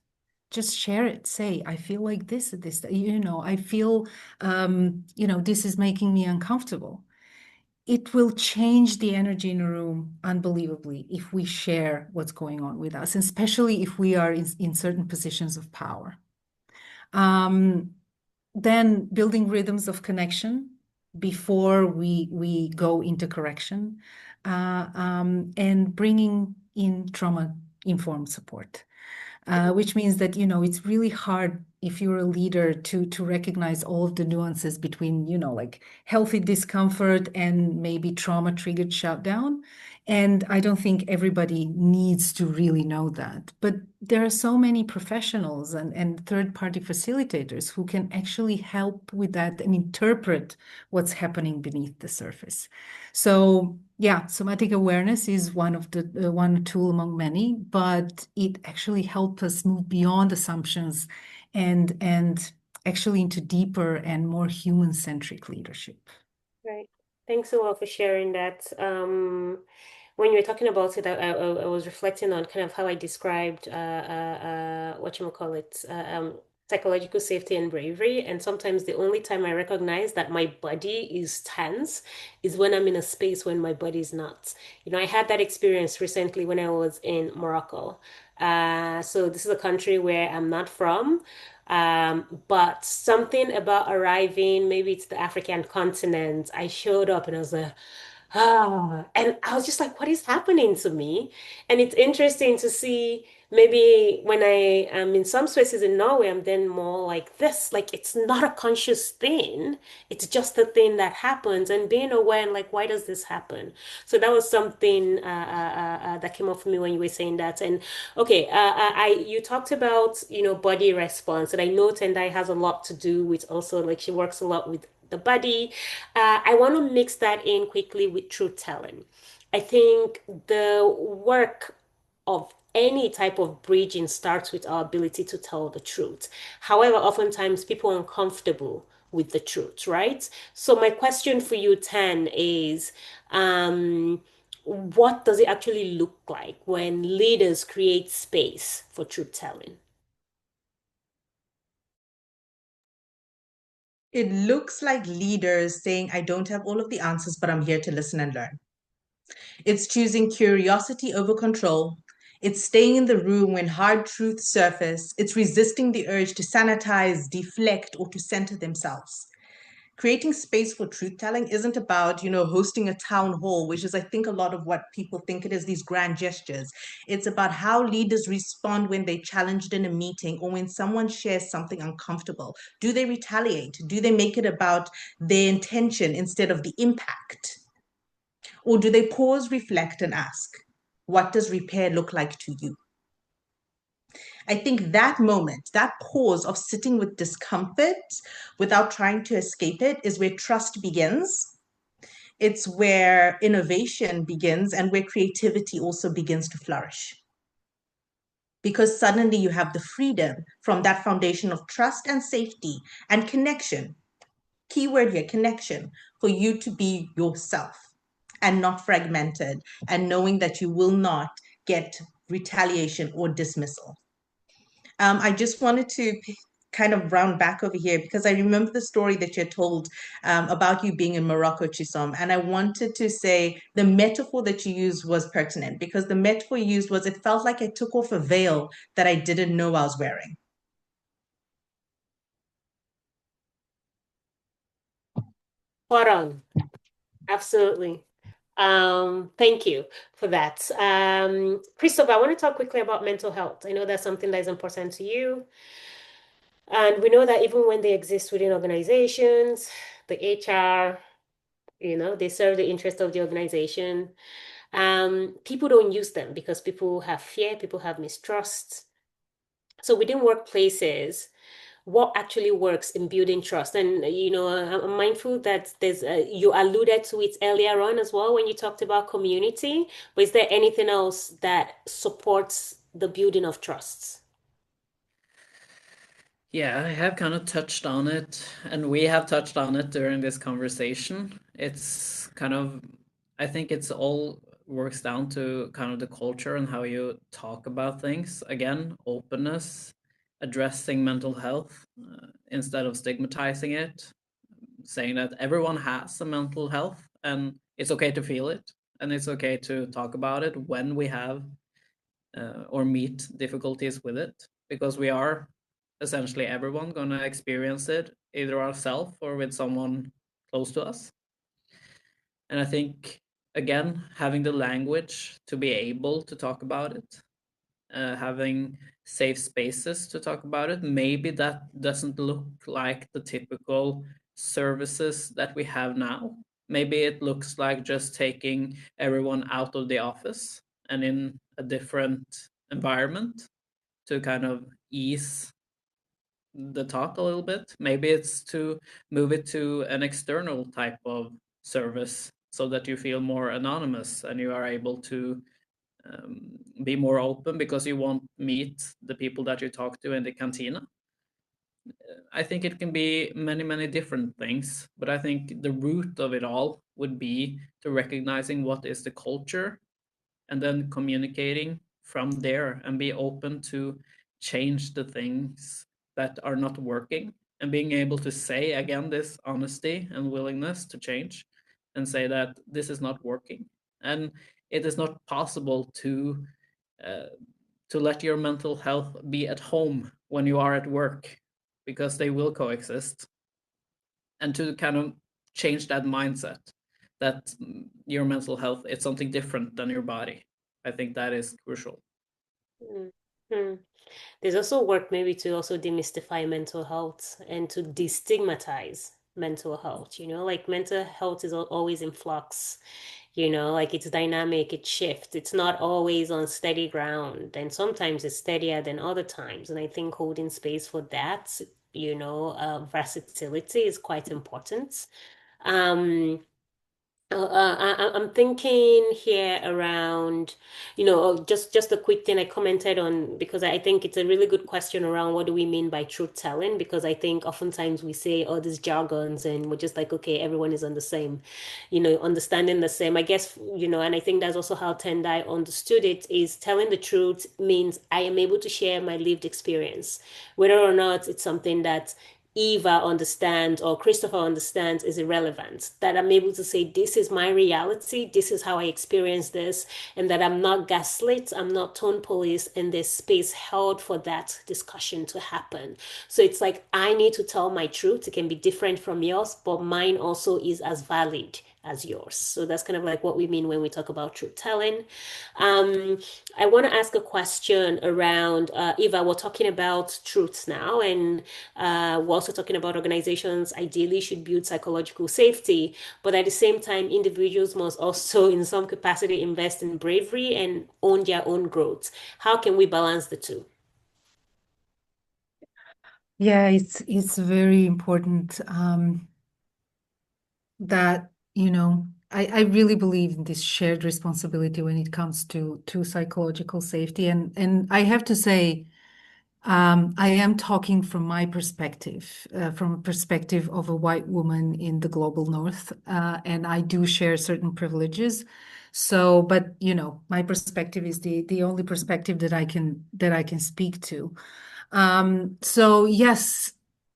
Just share it. Say, I feel like this, I feel, this is making me uncomfortable. It will change the energy in a room unbelievably if we share what's going on with us, especially if we are in certain positions of power. Then building rhythms of connection before we go into correction, and bringing in trauma-informed support, which means that, it's really hard if you're a leader to recognize all of the nuances between, like healthy discomfort and maybe trauma-triggered shutdown. And I don't think everybody needs to really know that. But there are so many professionals and third-party facilitators who can actually help with that and interpret what's happening beneath the surface. So yeah, somatic awareness is one tool among many, but it actually helps us move beyond assumptions and actually into deeper and more human-centric leadership. Right. Thanks a lot for sharing that. when you were talking about it, I was reflecting on kind of how I described whatchamacallit, psychological safety and bravery. And sometimes the only time I recognize that my body is tense is when I'm in a space when my body is not. You know, I had that experience recently when I was in Morocco. So this is a country where I'm not from. But something about arriving, maybe it's the African continent. I showed up and I was like, and I was just like, what is happening to me? And it's interesting to see maybe when I am in some spaces in Norway, I'm then more like this, like it's not a conscious thing. It's just a thing that happens and being aware and like, why does this happen? So that was something that came up for me when you were saying that. And okay, you talked about, you know, body response, and I know Tendai has a lot to do with also like she works a lot with the body. I want to mix that in quickly with truth telling. I think the work of any type of bridging starts with our ability to tell the truth. However, oftentimes people are uncomfortable with the truth, right? So my question for you, Tan, is what does it actually look like when leaders create space for truth telling? It looks like leaders saying, I don't have all of the answers, but I'm here to listen and learn. It's choosing curiosity over control. It's staying in the room when hard truths surface. It's resisting the urge to sanitize, deflect, or to center themselves. Creating space for truth telling isn't about, hosting a town hall, which is, I think, a lot of what people think it is, these grand gestures. It's about how leaders respond when they're challenged in a meeting or when someone shares something uncomfortable. Do they retaliate? Do they make it about their intention instead of the impact? Or do they pause, reflect, and ask, what does repair look like to you? I think that moment, that pause of sitting with discomfort without trying to escape it, is where trust begins. It's where innovation begins and where creativity also begins to flourish. Because suddenly you have the freedom from that foundation of trust and safety and connection. Keyword here, connection, for you to be yourself and not fragmented, and knowing that you will not get retaliation or dismissal. I just wanted to kind of round back over here because I remember the story that you told about you being in Morocco, Chisom. And I wanted to say the metaphor that you used was pertinent because the metaphor you used was it felt like I took off a veil that I didn't know I was wearing. Spot on. Absolutely. Thank you for that. Christopher, I want to talk quickly about mental health. I know that's something that is important to you. And we know that even when they exist within organizations, the HR, you know, they serve the interest of the organization. People don't use them because people have fear, people have mistrust. So within workplaces, what actually works in building trust? And you know, I'm mindful that there's you alluded to it earlier on as well when you talked about community. But is there anything else that supports the building of trust? Yeah, I have kind of touched on it, and we have touched on it during this conversation. It's kind of, I think it's all works down to kind of the culture and how you talk about things. Again, openness, addressing mental health instead of stigmatizing it, saying that everyone has a mental health and it's okay to feel it and it's okay to talk about it when we have or meet difficulties with it, because we are essentially everyone going to experience it either ourselves or with someone close to us. And I think, again, having the language to be able to talk about it, having safe spaces to talk about it, maybe that doesn't look like the typical services that we have now. Maybe it looks like just taking everyone out of the office and in a different environment to kind of ease the talk a little bit. Maybe it's to move it to an external type of service so that you feel more anonymous and you are able to be more open because you won't meet the people that you talk to in the cantina. I think it can be many, many different things, but I think the root of it all would be to recognizing what is the culture and then communicating from there and be open to change the things that are not working, and being able to say again this honesty and willingness to change and say that this is not working, and it is not possible uh, to let your mental health be at home when you are at work, because they will coexist, and to kind of change that mindset that your mental health is something different than your body. I think that is crucial. Mm. There's also work maybe to also demystify mental health and to destigmatize mental health. Like mental health is always in flux. Like it's dynamic, it shifts. It's not always on steady ground, and sometimes it's steadier than other times. And I think holding space for that, versatility is quite important. Um, I'm thinking here around, just a quick thing I commented on, because I think it's a really good question around what do we mean by truth telling? Because I think oftentimes we say all these jargons and we're just like, okay, everyone is on the same, understanding the same. I guess, and I think that's also how Tendai understood it, is telling the truth means I am able to share my lived experience, whether or not it's something that Eva understands or Christopher understands is irrelevant. That I'm able to say, this is my reality, this is how I experience this, and that I'm not gaslit, I'm not tone police, and there's space held for that discussion to happen. So it's like, I need to tell my truth. It can be different from yours, but mine also is as valid as yours. So that's kind of like what we mean when we talk about truth telling. I want to ask a question around Eva. We're talking about truths now, and we're also talking about organizations ideally should build psychological safety, but at the same time, individuals must also, in some capacity, invest in bravery and own their own growth. How can we balance the two? Yeah, it's very important that, I really believe in this shared responsibility when it comes to psychological safety. And I have to say, I am talking from my perspective, from a perspective of a white woman in the global north, and I do share certain privileges. So, but my perspective is the only perspective that I can speak to. So yes,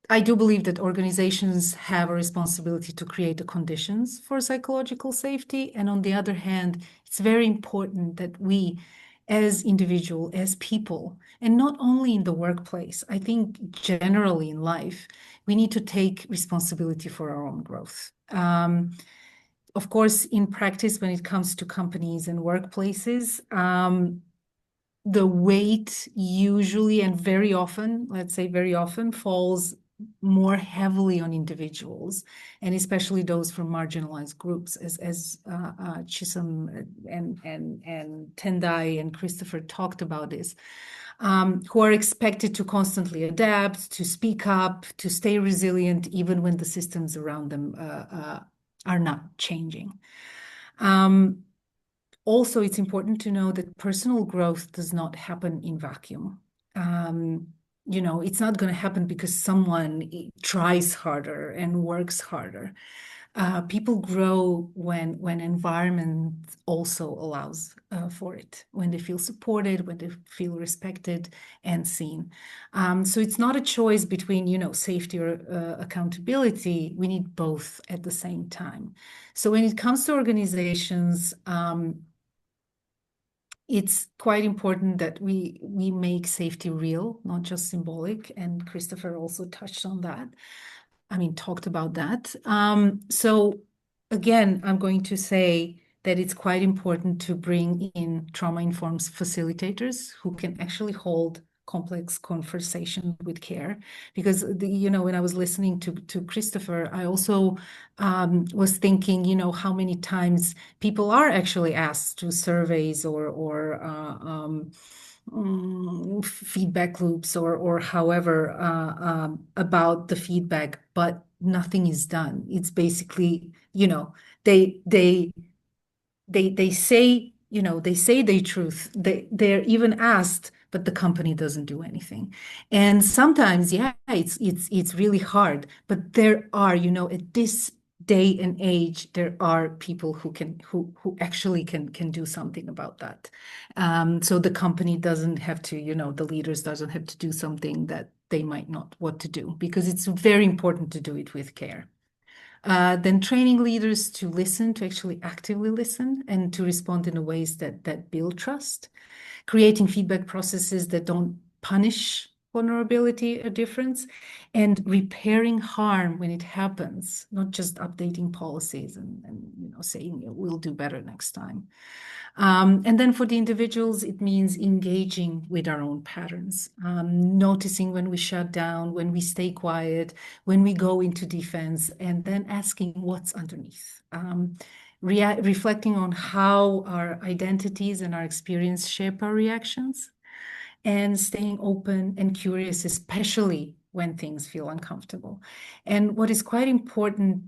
I do believe that organizations have a responsibility to create the conditions for psychological safety. And on the other hand, it's very important that we, as individual, as people, and not only in the workplace, I think generally in life, we need to take responsibility for our own growth. Of course, in practice, when it comes to companies and workplaces, the weight usually and very often, let's say very often, falls more heavily on individuals, and especially those from marginalized groups, as Chisholm and Tendai and Christopher talked about this, who are expected to constantly adapt, to speak up, to stay resilient, even when the systems around them are not changing. Also, it's important to know that personal growth does not happen in vacuum. It's not going to happen because someone tries harder and works harder. People grow when environment also allows for it, when they feel supported, when they feel respected and seen. So it's not a choice between, safety or accountability. We need both at the same time. So when it comes to organizations, it's quite important that we make safety real, not just symbolic. And Christopher also touched on that. I mean, talked about that. So again, I'm going to say that it's quite important to bring in trauma-informed facilitators who can actually hold complex conversation with care. Because when I was listening to Christopher, I also was thinking, how many times people are actually asked to surveys or feedback loops or however about the feedback, but nothing is done. It's basically, they they they say, they say the truth. They're even asked, but the company doesn't do anything. And sometimes, yeah, it's really hard. But there are, at this day and age, there are people who actually can do something about that. So the company doesn't have to, the leaders doesn't have to do something that they might not want to do, because it's very important to do it with care. Then training leaders to listen, to actually actively listen, and to respond in ways that build trust. Creating feedback processes that don't punish vulnerability or difference, and repairing harm when it happens, not just updating policies and saying we'll do better next time. And then for the individuals, it means engaging with our own patterns, noticing when we shut down, when we stay quiet, when we go into defense, and then asking what's underneath. Reflecting on how our identities and our experience shape our reactions, and staying open and curious, especially when things feel uncomfortable. And what is quite important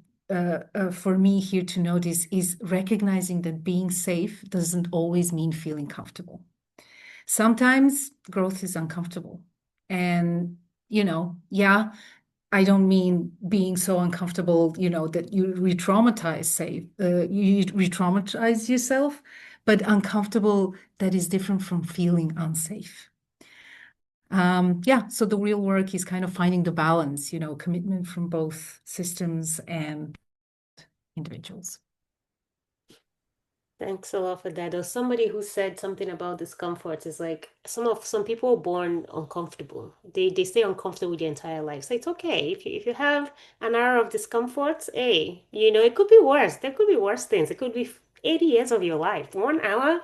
for me here to notice is recognizing that being safe doesn't always mean feeling comfortable. Sometimes growth is uncomfortable. And, yeah, I don't mean being so uncomfortable, that you you re-traumatize yourself, but uncomfortable that is different from feeling unsafe. So the real work is kind of finding the balance, commitment from both systems and individuals. Thanks a lot for that. There was somebody who said something about discomfort. It's like some people are born uncomfortable. They stay uncomfortable their entire life. So it's okay. If you have an hour of discomfort, hey, it could be worse. There could be worse things. It could be 80 years of your life. 1 hour,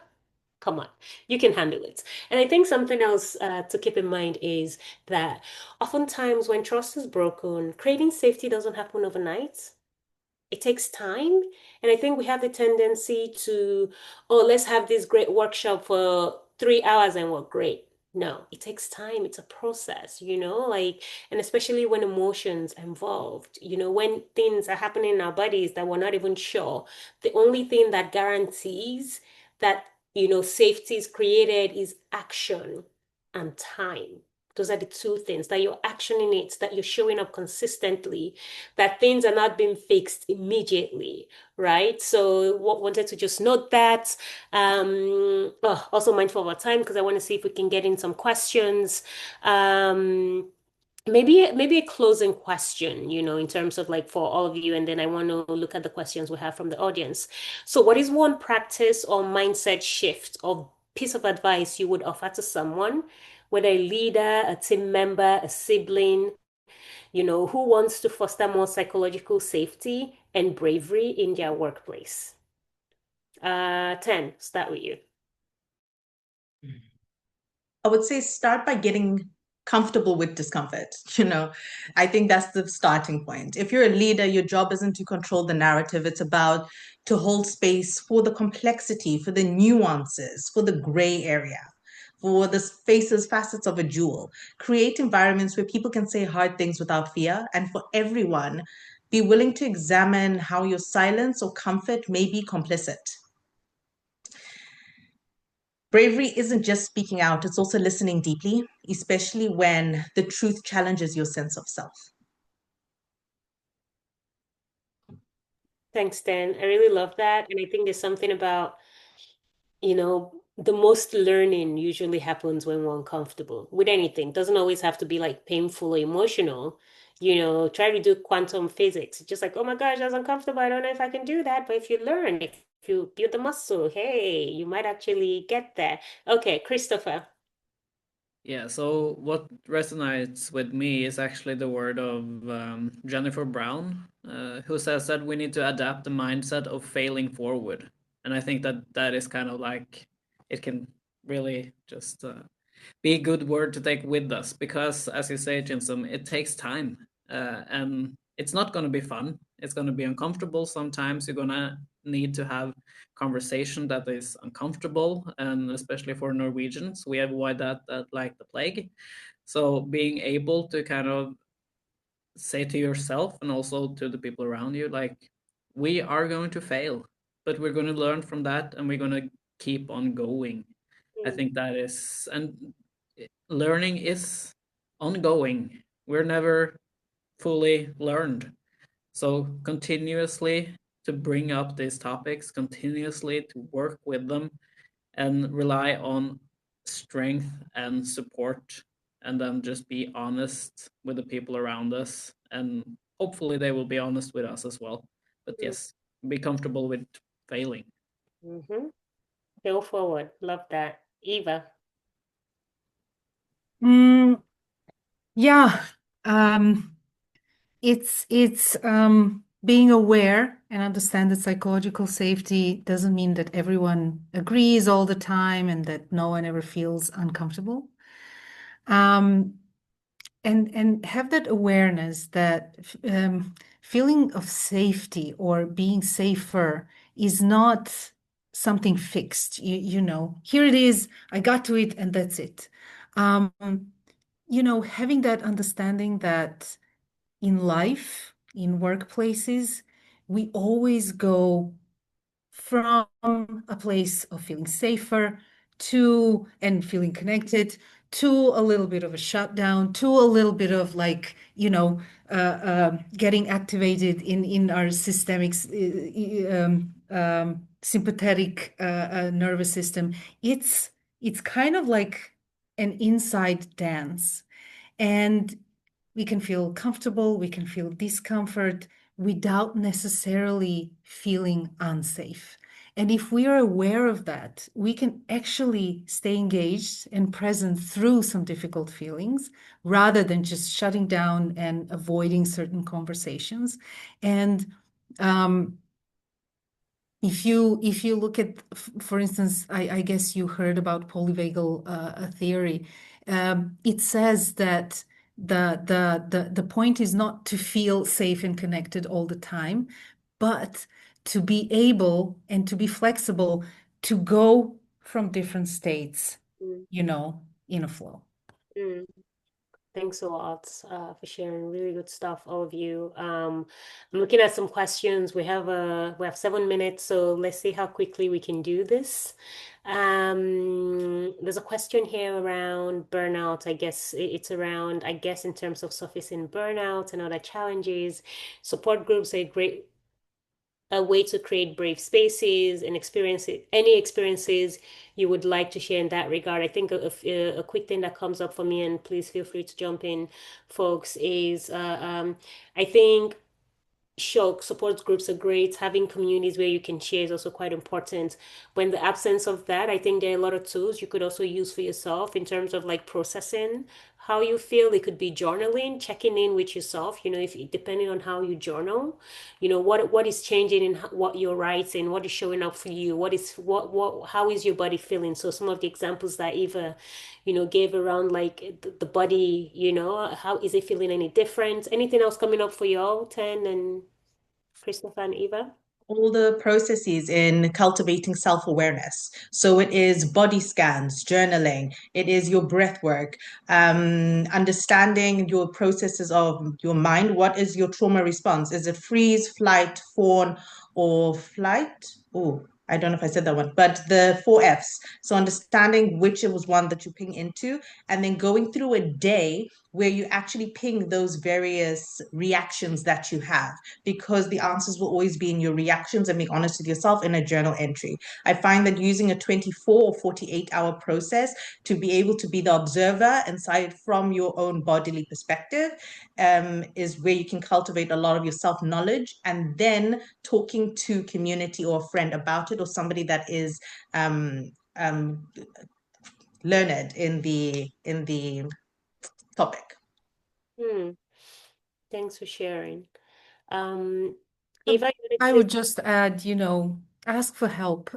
come on, you can handle it. And I think something else to keep in mind is that oftentimes when trust is broken, creating safety doesn't happen overnight. It takes time. And I think we have the tendency to, oh, let's have this great workshop for 3 hours and we're great. No, it takes time. It's a process, and especially when emotions are involved, when things are happening in our bodies that we're not even sure. The only thing that guarantees that, safety is created is action and time. Those are the two things, that you're actioning it, that you're showing up consistently, that things are not being fixed immediately, right? So wanted to just note that. Also mindful of our time, because I want to see if we can get in some questions. Maybe a closing question, in terms of like for all of you, and then I want to look at the questions we have from the audience. So what is one practice or mindset shift or piece of advice you would offer to someone, whether a leader, a team member, a sibling, who wants to foster more psychological safety and bravery in their workplace? 10, start with you. I would say start by getting comfortable with discomfort. I think that's the starting point. If you're a leader, your job isn't to control the narrative. It's about to hold space for the complexity, for the nuances, for the gray area, for the faces, facets of a jewel. Create environments where people can say hard things without fear. And for everyone, be willing to examine how your silence or comfort may be complicit. Bravery isn't just speaking out, it's also listening deeply, especially when the truth challenges your sense of self. Thanks, Dan. I really love that. And I think there's something about, the most learning usually happens when we're uncomfortable with anything. Doesn't always have to be like painful or emotional. Try to do quantum physics. It's just like, oh my gosh, that's uncomfortable. I don't know if I can do that. But if you learn, if you build the muscle, hey, you might actually get there. Okay, Christopher. Yeah, so what resonates with me is actually the word of Jennifer Brown, who says that we need to adapt the mindset of failing forward. And I think that is kind of like, it can really just be a good word to take with us, because as you say, Jinsum, it takes time, and it's not going to be fun. It's going to be uncomfortable. Sometimes you're going to need to have conversation that is uncomfortable, and especially for Norwegians, we avoid that like the plague. So being able to kind of say to yourself and also to the people around you, like, we are going to fail, but we're going to learn from that and we're going to keep on going. I think that is, and learning is ongoing. We're never fully learned. So continuously to bring up these topics, continuously to work with them and rely on strength and support, and then just be honest with the people around us, and hopefully they will be honest with us as well. But yes, be comfortable with failing. Mm-hmm. Go forward. Love that. Eva. Mm, yeah. It's being aware and understand that psychological safety doesn't mean that everyone agrees all the time and that no one ever feels uncomfortable. Um, and have that awareness that feeling of safety or being safer is not something fixed. Here it is, I got to it, and that's it. Um, having that understanding that in life, in workplaces, we always go from a place of feeling safer to and feeling connected to a little bit of a shutdown to a little bit of like getting activated in our systemic sympathetic nervous system. It's kind of like an inside dance, and we can feel comfortable, we can feel discomfort without necessarily feeling unsafe. And if we are aware of that, we can actually stay engaged and present through some difficult feelings rather than just shutting down and avoiding certain conversations. And um, if you look at, for instance, I guess you heard about polyvagal theory. It says that the point is not to feel safe and connected all the time, but to be able and to be flexible to go from different states, Mm. in a flow. Mm. Thanks a lot for sharing really good stuff, all of you. I'm looking at some questions. We have 7 minutes, so let's see how quickly we can do this. There's a question here around burnout. I guess it's around, I guess, in terms of surfacing burnout and other challenges. Support groups are a way to create brave spaces and experiences, any experiences you would like to share in that regard. I think a quick thing that comes up for me, and please feel free to jump in, folks, is I think sure, support groups are great. Having communities where you can share is also quite important. But in the absence of that, I think there are a lot of tools you could also use for yourself in terms of like processing how you feel. It could be journaling, checking in with yourself, if depending on how you journal, what is changing in what you're writing, what is showing up for you, how is your body feeling? So some of the examples that Eva, gave around like the body, how is it feeling any different? Anything else coming up for y'all, Ten and Christopher and Eva? All the processes in cultivating self-awareness. So it is body scans, journaling, it is your breath work, understanding your processes of your mind. What is your trauma response? Is it freeze, flight, fawn, or flight? Oh, I don't know if I said that one, but the 4 Fs. So understanding which it was one that you ping into, and then going through a day where you actually ping those various reactions that you have, because the answers will always be in your reactions, and being honest with yourself in a journal entry. I find that using a 24 or 48-hour process to be able to be the observer inside from your own bodily perspective is where you can cultivate a lot of your self-knowledge, and then talking to community or a friend about it, or somebody that is learned in the topic. Hmm. Thanks for sharing. Um, Eva, you wanted I to. would just add, ask for help.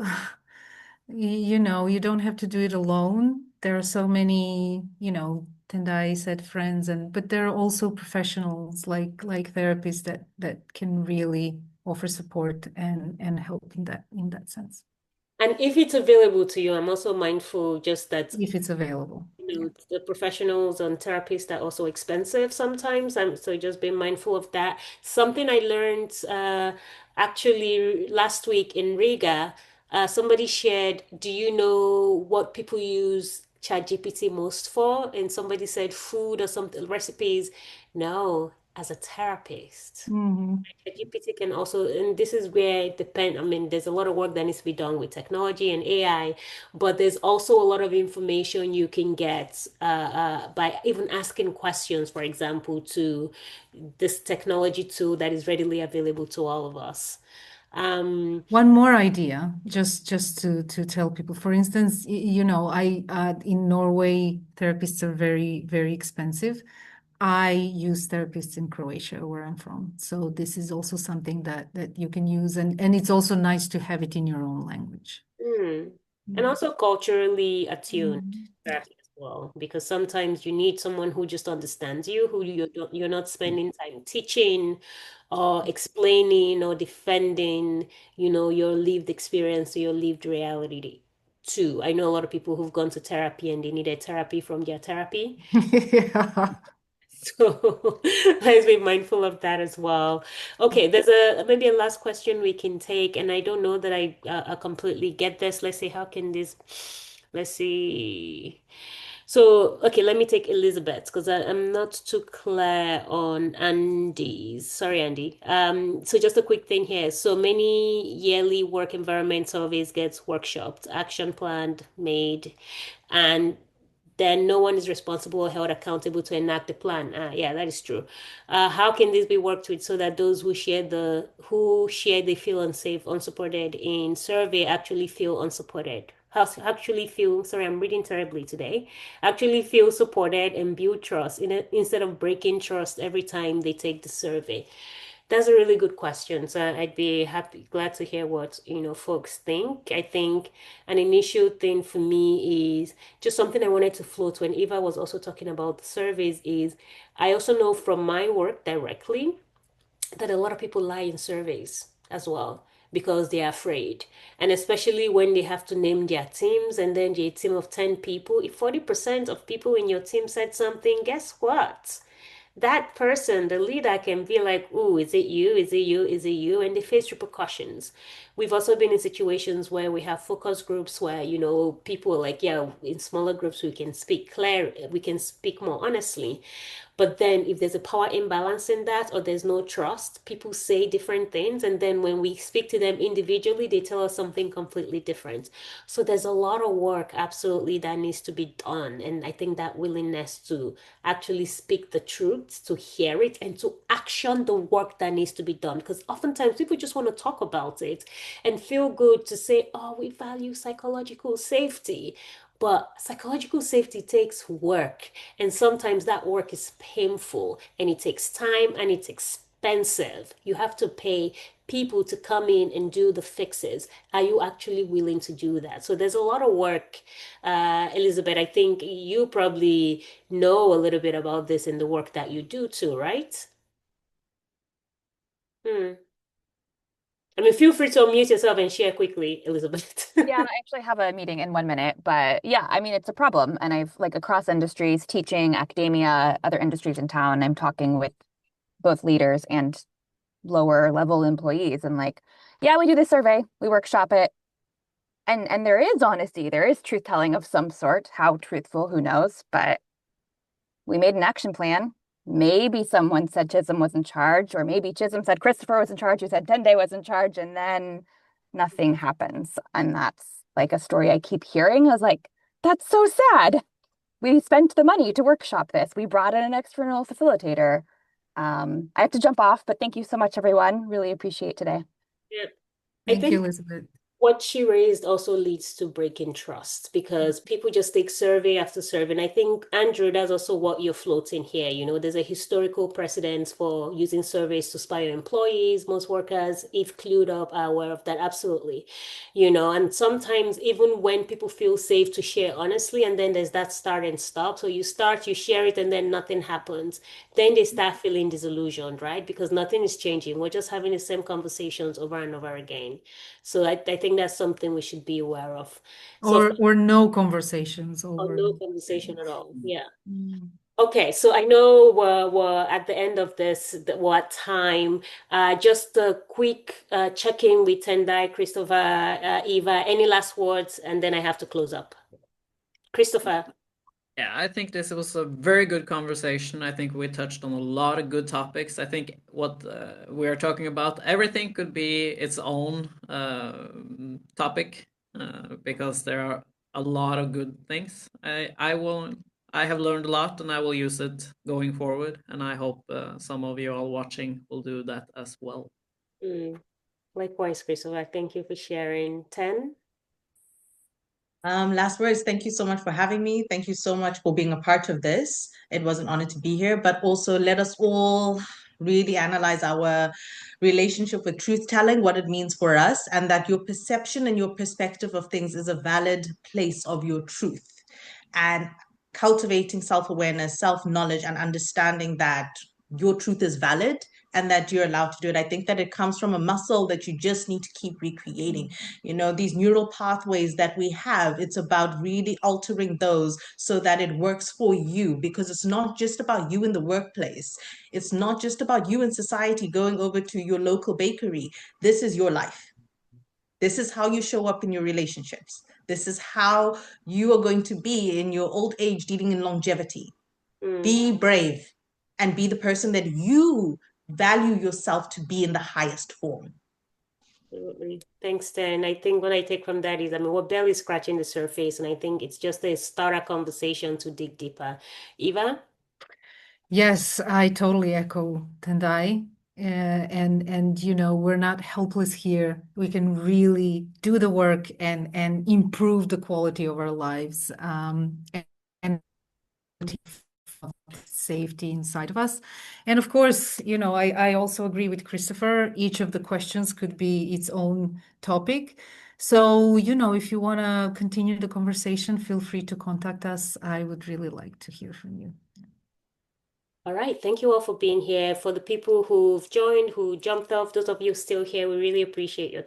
You don't have to do it alone. There are so many, Tendai said friends, but there are also professionals like therapists that can really offer support and help in that sense, And if it's available to you, I'm also mindful just that if it's available. Yeah. the professionals and therapists are also expensive sometimes. So just being mindful of that. Something I learned actually last week in Riga, somebody shared, do you know what people use ChatGPT most for? And somebody said food or something, recipes. No. as a therapist. Mhm. GPT can also, and this is where it depends. I mean, there's a lot of work that needs to be done with technology and AI, but there's also a lot of information you can get by even asking questions, for example, to this technology tool that is readily available to all of us. One more idea, just to tell people. For instance, you know, I in Norway, therapists are very expensive. I use therapists in Croatia, where I'm from. So this is also something that you can use, and it's also nice to have it in your own language. Mm. And Mm. also culturally attuned Mm. therapy as well, because sometimes you need someone who just understands you, who you're not spending time teaching or explaining or defending, your lived experience or your lived reality too. I know a lot of people who've gone to therapy and they needed therapy from their therapy. Yeah. So let's be mindful of that as well. Okay, there's maybe a last question we can take, and I don't know that I completely get this. Let's see, how can this? Let's see. So, okay, let me take Elizabeth because I'm not too clear on Andy's. Sorry, Andy. So just a quick thing here. So many yearly work environment surveys gets workshopped, action planned, made, and then no one is responsible or held accountable to enact the plan. Yeah, that is true. How can this be worked with so that those who share they feel unsafe, unsupported in survey actually feel unsupported? Actually feel, sorry, I'm reading terribly today. Actually feel supported and build trust instead of breaking trust every time they take the survey. That's a really good question. So I'd be glad to hear what, folks think. I think an initial thing for me is just something I wanted to float when Eva was also talking about the surveys is I also know from my work directly that a lot of people lie in surveys as well because they're afraid. And especially when they have to name their teams and then the team of 10 people, if 40% of people in your team said something, guess what? That person, the leader, can be like, "Ooh, is it you? Is it you? Is it you?" And they face repercussions. We've also been in situations where we have focus groups where, people are like, yeah, in smaller groups, we can speak more honestly. But then if there's a power imbalance in that or there's no trust, people say different things. And then when we speak to them individually, they tell us something completely different. So there's a lot of work absolutely that needs to be done. And I think that willingness to actually speak the truth, to hear it, and to action the work that needs to be done. Because oftentimes people just want to talk about it and feel good to say, oh, we value psychological safety. But psychological safety takes work. And sometimes that work is painful and it takes time and it's expensive. You have to pay people to come in and do the fixes. Are you actually willing to do that? So there's a lot of work. Elizabeth, I think you probably know a little bit about this in the work that you do too, right? Hmm. I mean, feel free to unmute yourself and share quickly, Elizabeth. Yeah, I actually have a meeting in 1 minute, but yeah, I mean, it's a problem. And I've like across industries, teaching, academia, other industries in town, I'm talking with both leaders and lower level employees and like, yeah, we do this survey, we workshop it. And there is honesty, there is truth telling of some sort. How truthful, who knows? But we made an action plan. Maybe someone said Chisholm was in charge, or maybe Chisholm said Christopher was in charge, who said Tende was in charge, and then nothing happens. And that's like a story I keep hearing. I was like, that's so sad. We spent the money to workshop this. We brought in an external facilitator. I have to jump off, but thank you so much, everyone. Really appreciate today. Yeah. I Thank you, think Elizabeth. what she raised also leads to breaking trust because people just take survey after survey. And I think, Andrew, that's also what you're floating here. There's a historical precedence for using surveys to spy on employees. Most workers, if clued up, are aware of that. Absolutely. And sometimes even when people feel safe to share honestly, and then there's that start and stop. So you start, you share it, and then nothing happens. Then they start feeling disillusioned, right? Because nothing is changing. We're just having the same conversations over and over again. So I think that's something we should be aware of. So, Or no conversations or over. no conversation at all. Yeah. Mm. Okay, so I know we're at the end of this, what time? Just a quick check-in with Tendai, Christopher, Eva. Any last words? And then I have to close up. Christopher. Yeah, I think this was a very good conversation. I think we touched on a lot of good topics. I think what we are talking about, everything could be its own topic because there are a lot of good things. I have learned a lot and I will use it going forward. And I hope some of you all watching will do that as well. Likewise, Christopher. Thank you for sharing. 10. Last words, thank you so much for having me. Thank you so much for being a part of this. It was an honor to be here, but also let us all really analyze our relationship with truth telling, what it means for us, and that your perception and your perspective of things is a valid place of your truth. And cultivating self-awareness, self-knowledge, and understanding that your truth is valid and that you're allowed to do it. I think that it comes from a muscle that you just need to keep recreating. You know, these neural pathways that we have, it's about really altering those so that it works for you, because it's not just about you in the workplace. It's not just about you in society going over to your local bakery. This is your life. This is how you show up in your relationships. This is how you are going to be in your old age dealing in longevity. Be brave and be the person that you value yourself to be in the highest form. Absolutely. Thanks, Ten. I think what I take from that is, I mean, we're barely scratching the surface, and I think it's just a starter conversation to dig deeper. Eva? Yes, I totally echo Tendai. And you know, we're not helpless here. We can really do the work and improve the quality of our lives, and safety inside of us. And of course, you know, I also agree with Christopher. Each of the questions could be its own topic. So, you know, if you want to continue the conversation, feel free to contact us. I would really like to hear from you. All right. Thank you all for being here. For the people who've joined, who jumped off, those of you still here, we really appreciate your time.